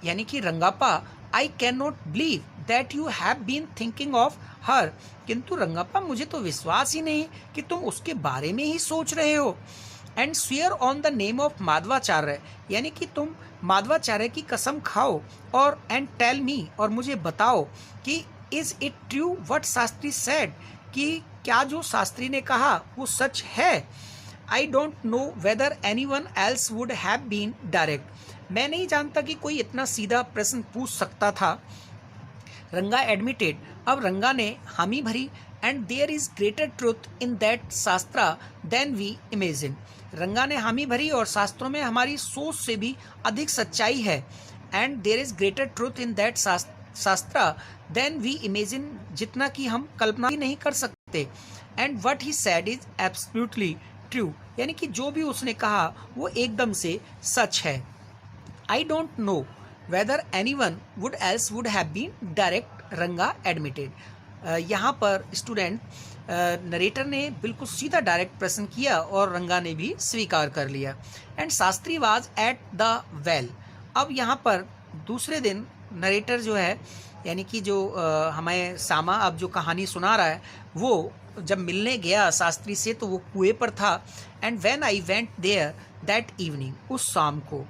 यानी कि Rangappa, I can not believe that you have been thinking of her, किंतु रंगापा मुझे तो विश्वास ही नहीं कि तुम उसके बारे में ही सोच रहे हो। And swear on the name of Madhavacharya, यानी कि तुम माधवाचार्य की कसम खाओ। और एंड टेल मी, और मुझे बताओ कि is it true what Shastri said, कि क्या जो शास्त्री ने कहा वो सच है। I don't know whether anyone else would have been direct, मैं नहीं जानता कि कोई इतना सीधा प्रश्न पूछ सकता था। रंगा एडमिटेड, अब रंगा ने हामी भरी। And there is greater truth in that shastra than we imagine, Ranga ने हामी भरी और शास्त्रों में हमारी सोच से भी अधिक सच्चाई है। And there is greater truth in that shastra than we imagine, जितना कि हम कल्पना भी नहीं कर सकते। And what he said is absolutely true, यानी कि जो भी उसने कहा वो एकदम से सच है। I don't know whether anyone would else would have been direct, Ranga admitted. यहाँ पर स्टूडेंट नरेटर ने बिल्कुल सीधा डायरेक्ट प्रश्न किया और रंगा ने भी स्वीकार कर लिया। And Shastri was at the well, अब यहाँ पर दूसरे दिन नरेटर जो है यानी कि जो हमें सामा अब जो कहानी सुना रहा है, वो जब मिलने गया शास्त्री से तो वो कुएं पर था। And when I went there that evening, उस शाम को।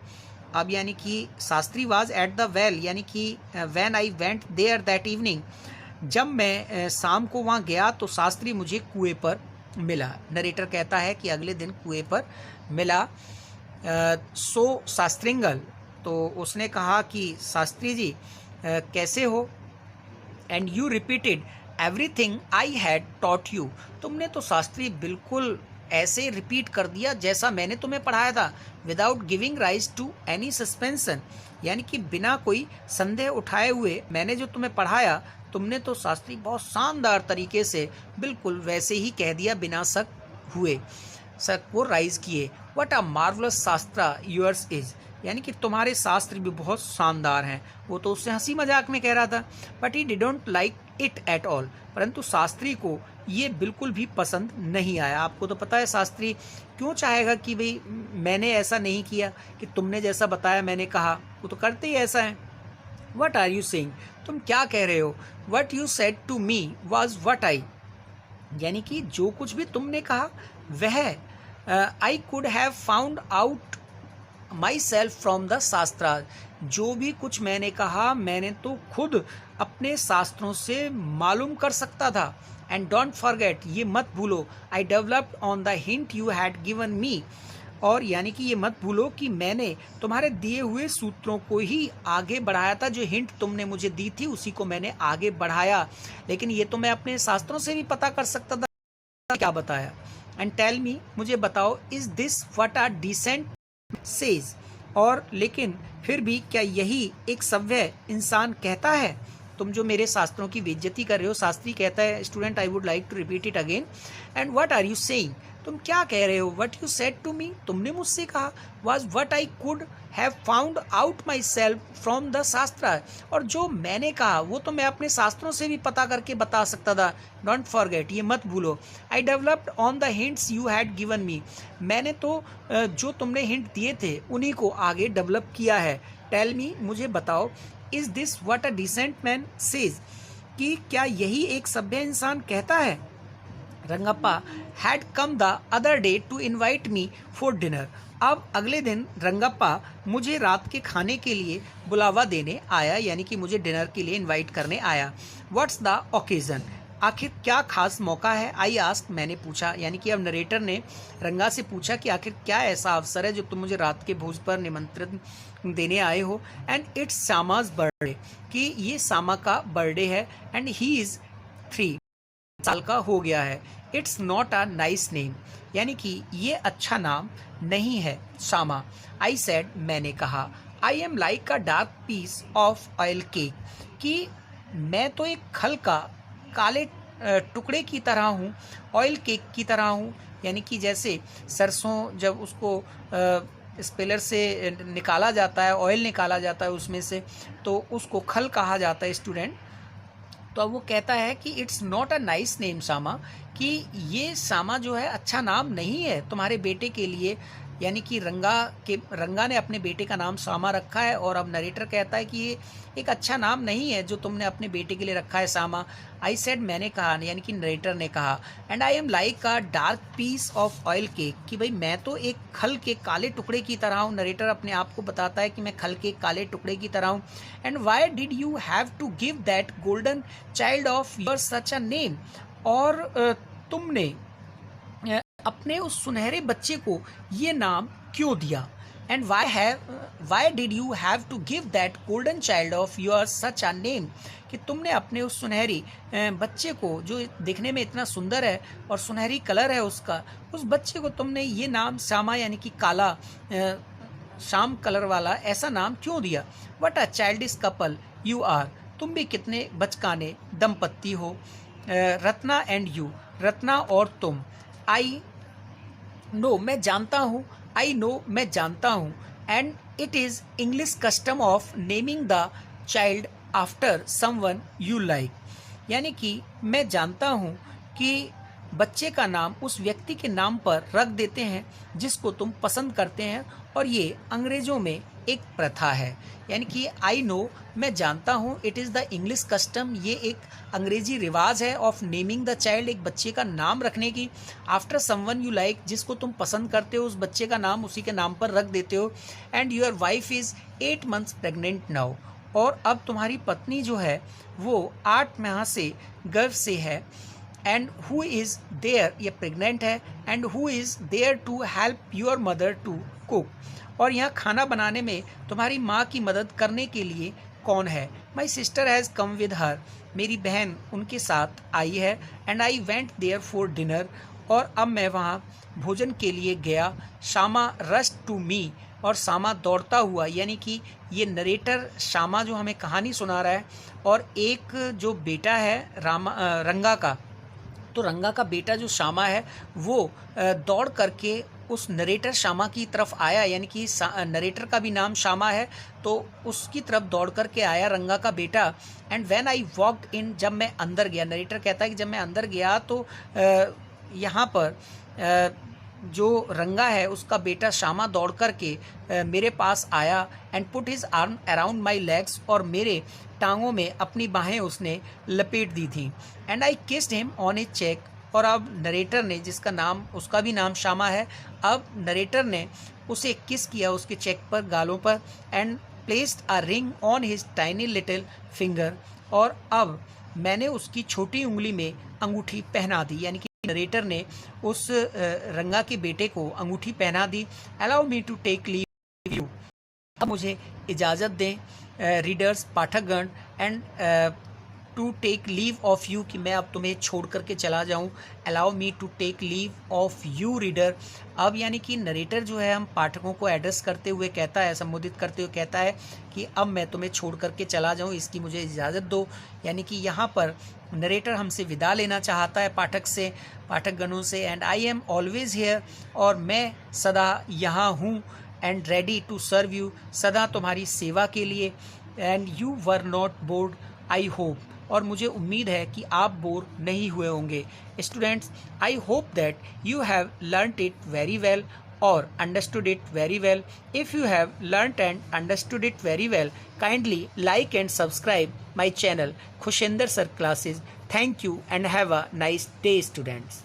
अब यानी कि Shastri was at the well, यानी कि when I went there that evening, जब मैं शाम को वहाँ गया तो शास्त्री मुझे कुएं पर मिला। नरेटर कहता है कि अगले दिन कुएं पर मिला। सो शास्त्रिंगल, तो उसने कहा कि शास्त्री जी कैसे हो। And you repeated everything I had taught you, तुमने तो शास्त्री बिल्कुल ऐसे रिपीट कर दिया जैसा मैंने तुम्हें पढ़ाया था। Without giving rise to any suspicion, यानी कि बिना कोई संदेह उठाए हुए मैंने जो तुम्हें पढ़ाया, तुमने तो शास्त्री बहुत शानदार तरीके से बिल्कुल वैसे ही कह दिया बिना शक हुए, शक को राइज किए। व्हाट अ मार्वलस शास्त्र योर्स इज, यानी कि तुम्हारे शास्त्र भी बहुत शानदार हैं। वो तो उससे हंसी मजाक में कह रहा था। But he didn't like it at all, परंतु शास्त्री को ये बिल्कुल भी पसंद नहीं आया। आपको तो पता है शास्त्री क्यों चाहेगा कि भाई मैंने ऐसा नहीं किया, कि तुमने जैसा बताया मैंने कहा, वो तो करते ही ऐसा है। वट आर यू सेइंग, तुम क्या कह रहे हो। What you said to me was what I, यानी कि जो कुछ भी तुमने कहा वह I could have found out myself from the shastra, जो भी कुछ मैंने कहा मैंने तो खुद अपने शास्त्रों से मालूम कर सकता था। एंड डोंट फॉरगेट, ये मत भूलो, I developed on the hint you had given me, और यानी कि ये मत भूलो कि मैंने तुम्हारे दिए हुए सूत्रों को ही आगे बढ़ाया था। जो हिंट तुमने मुझे दी थी उसी को मैंने आगे बढ़ाया, लेकिन ये तो मैं अपने शास्त्रों से भी पता कर सकता था। क्या बताया। एंड टेल मी, मुझे बताओ, is this what a decent says, और लेकिन फिर भी क्या यही एक सभ्य इंसान कहता है। तुम जो मेरे शास्त्रों की बेइज्जती कर रहे हो। शास्त्री कहता है, student I would like to repeat it again. And what are you saying, तुम क्या कह रहे हो। What you said to me, तुमने मुझसे कहा। Was what I could have found out myself from the shastra, और जो मैंने कहा वो तो मैं अपने शास्त्रों से भी पता करके बता सकता था। डोंट फॉरगेट, ये मत भूलो, I developed on the hints you had given me, मैंने तो जो तुमने हिंट दिए थे उन्हीं को आगे डेवलप किया है। टेल मी, मुझे बताओ, is this what a decent man says, कि क्या यही एक सभ्य इंसान कहता है। Rangappa had come the other day to invite me for dinner, अब अगले दिन रंगप्पा मुझे रात के खाने के लिए बुलावा देने आया, यानी कि मुझे डिनर के लिए इनवाइट करने आया। व्हाट्स द ओकेजन, आखिर क्या खास मौका है। आई आस्क, मैंने पूछा, यानी कि अब नरेटर ने रंगा से पूछा कि आखिर क्या ऐसा अवसर है जो तुम मुझे रात के भोज पर निमंत्रण देने आए हो। एंड इट्स सामाज बर्थडे, कि ये सामा का बर्थडे है। एंड ही इज़ 3 साल का हो गया है। It's not a nice name, यानी कि ये अच्छा नाम नहीं है सामा। आई सेड, मैंने कहा, I am like a dark piece of oil cake, कि मैं तो एक खल का काले टुकड़े की तरह हूँ, ऑयल केक की तरह हूँ, यानी कि जैसे सरसों जब उसको स्पेलर से निकाला जाता है, ऑयल निकाला जाता है उसमें से, तो उसको खल कहा जाता है स्टूडेंट। तो अब वो कहता है कि it's not a nice name सामा, कि ये सामा जो है अच्छा नाम नहीं है तुम्हारे बेटे के लिए, यानी कि रंगा ने अपने बेटे का नाम सामा रखा है। और अब नरेटर कहता है कि ये एक अच्छा नाम नहीं है जो तुमने अपने बेटे के लिए रखा है सामा। आई सेड, मैंने कहा, यानी कि नरेटर ने कहा। And I am like a dark piece of oil cake, कि भाई मैं तो एक खल के काले टुकड़े की तरह हूँ। नरेटर अपने आप को बताता है कि मैं खल के काले टुकड़े की तरह हूँ। And why did you have to give that golden child of your such a name, और तुमने अपने उस सुनहरे बच्चे को ये नाम क्यों दिया। And why did you have to give that golden child of your such a name, कि तुमने अपने उस सुनहरी बच्चे को, जो दिखने में इतना सुंदर है और सुनहरी कलर है उसका, उस बच्चे को तुमने ये नाम श्यामा, यानी कि काला शाम कलर वाला, ऐसा नाम क्यों दिया। What a childish couple you are, तुम भी कितने बचकाने दंपत्ति हो। रत्ना एंड यू, रत्ना और तुम। आई नो, मैं जानता हूँ, आई नो, मैं जानता हूँ। And it is English custom of naming the child after someone you like, यानी कि मैं जानता हूँ कि बच्चे का नाम उस व्यक्ति के नाम पर रख देते हैं जिसको तुम पसंद करते हैं, और ये अंग्रेजों में एक प्रथा है। यानी कि आई नो, मैं जानता हूँ, it is the English custom, ये एक अंग्रेजी रिवाज है ऑफ नेमिंग द चाइल्ड, एक बच्चे का नाम रखने की आफ्टर समवन यू लाइक, जिसको तुम पसंद करते हो उस बच्चे का नाम उसी के नाम पर रख देते हो। And your wife is 8 months pregnant now, और अब तुम्हारी पत्नी जो है वो 8 माह से गर्भ से है। एंड हु इज़ देयर, ये प्रेग्नेंट है, and who is there to help your mother to cook, और यहाँ खाना बनाने में तुम्हारी माँ की मदद करने के लिए कौन है? My sister has come with her, मेरी बहन उनके साथ आई है। And I went there for dinner, और अब मैं वहाँ भोजन के लिए गया। शामा रश टू मी, और शामा दौड़ता हुआ, यानी कि ये नरेटर शामा जो हमें कहानी सुना रहा है, और एक जो बेटा है रंगा का, तो रंगा का बेटा जो शामा है वो दौड़ करके उस नरेटर शामा की तरफ आया, यानी कि नरेटर का भी नाम शामा है, तो उसकी तरफ दौड़ करके आया रंगा का बेटा। And when I walked in, जब मैं अंदर गया, नरेटर कहता है कि जब मैं अंदर गया तो यहाँ पर जो रंगा है उसका बेटा शामा दौड़ करके मेरे पास आया। And put his arm around my legs, और मेरे टांगों में अपनी बाहें उसने लपेट दी थी। And I kissed him on his cheek, और अब नरेटर ने, जिसका नाम, उसका भी नाम शामा है, अब नरेटर ने उसे किस किया उसके चेक पर, गालों पर। And placed a ring on his tiny little finger, और अब मैंने उसकी छोटी उंगली में अंगूठी पहना दी, यानी कि नरेटर ने उस रंगा के बेटे को अंगूठी पहना दी। Allow me to take leave you, अब मुझे इजाज़त दें रीडर्स, पाठकगण, and to take leave of you, कि मैं अब तुम्हें छोड़ करके चला जाऊं। Allow me to take leave of you reader, अब यानी कि नरेटर जो है हम पाठकों को एड्रेस करते हुए कहता है, संबोधित करते हुए कहता है कि अब मैं तुम्हें छोड़ करके चला जाऊं, इसकी मुझे इजाज़त दो। यानी कि यहाँ पर नरेटर हमसे विदा लेना चाहता है पाठक से, पाठकगणों से। And I am always here, और मैं सदा यहाँ हूँ। And ready to serve you, सदा तुम्हारी सेवा के लिए। And you were not bored I hope, और मुझे उम्मीद है कि आप बोर नहीं हुए होंगे। Students, I hope that you have learned it very well और understood it very well. If you have learnt and understood it very well, kindly like and subscribe my channel Khushender Sir Classes. Thank you and have a nice day, students.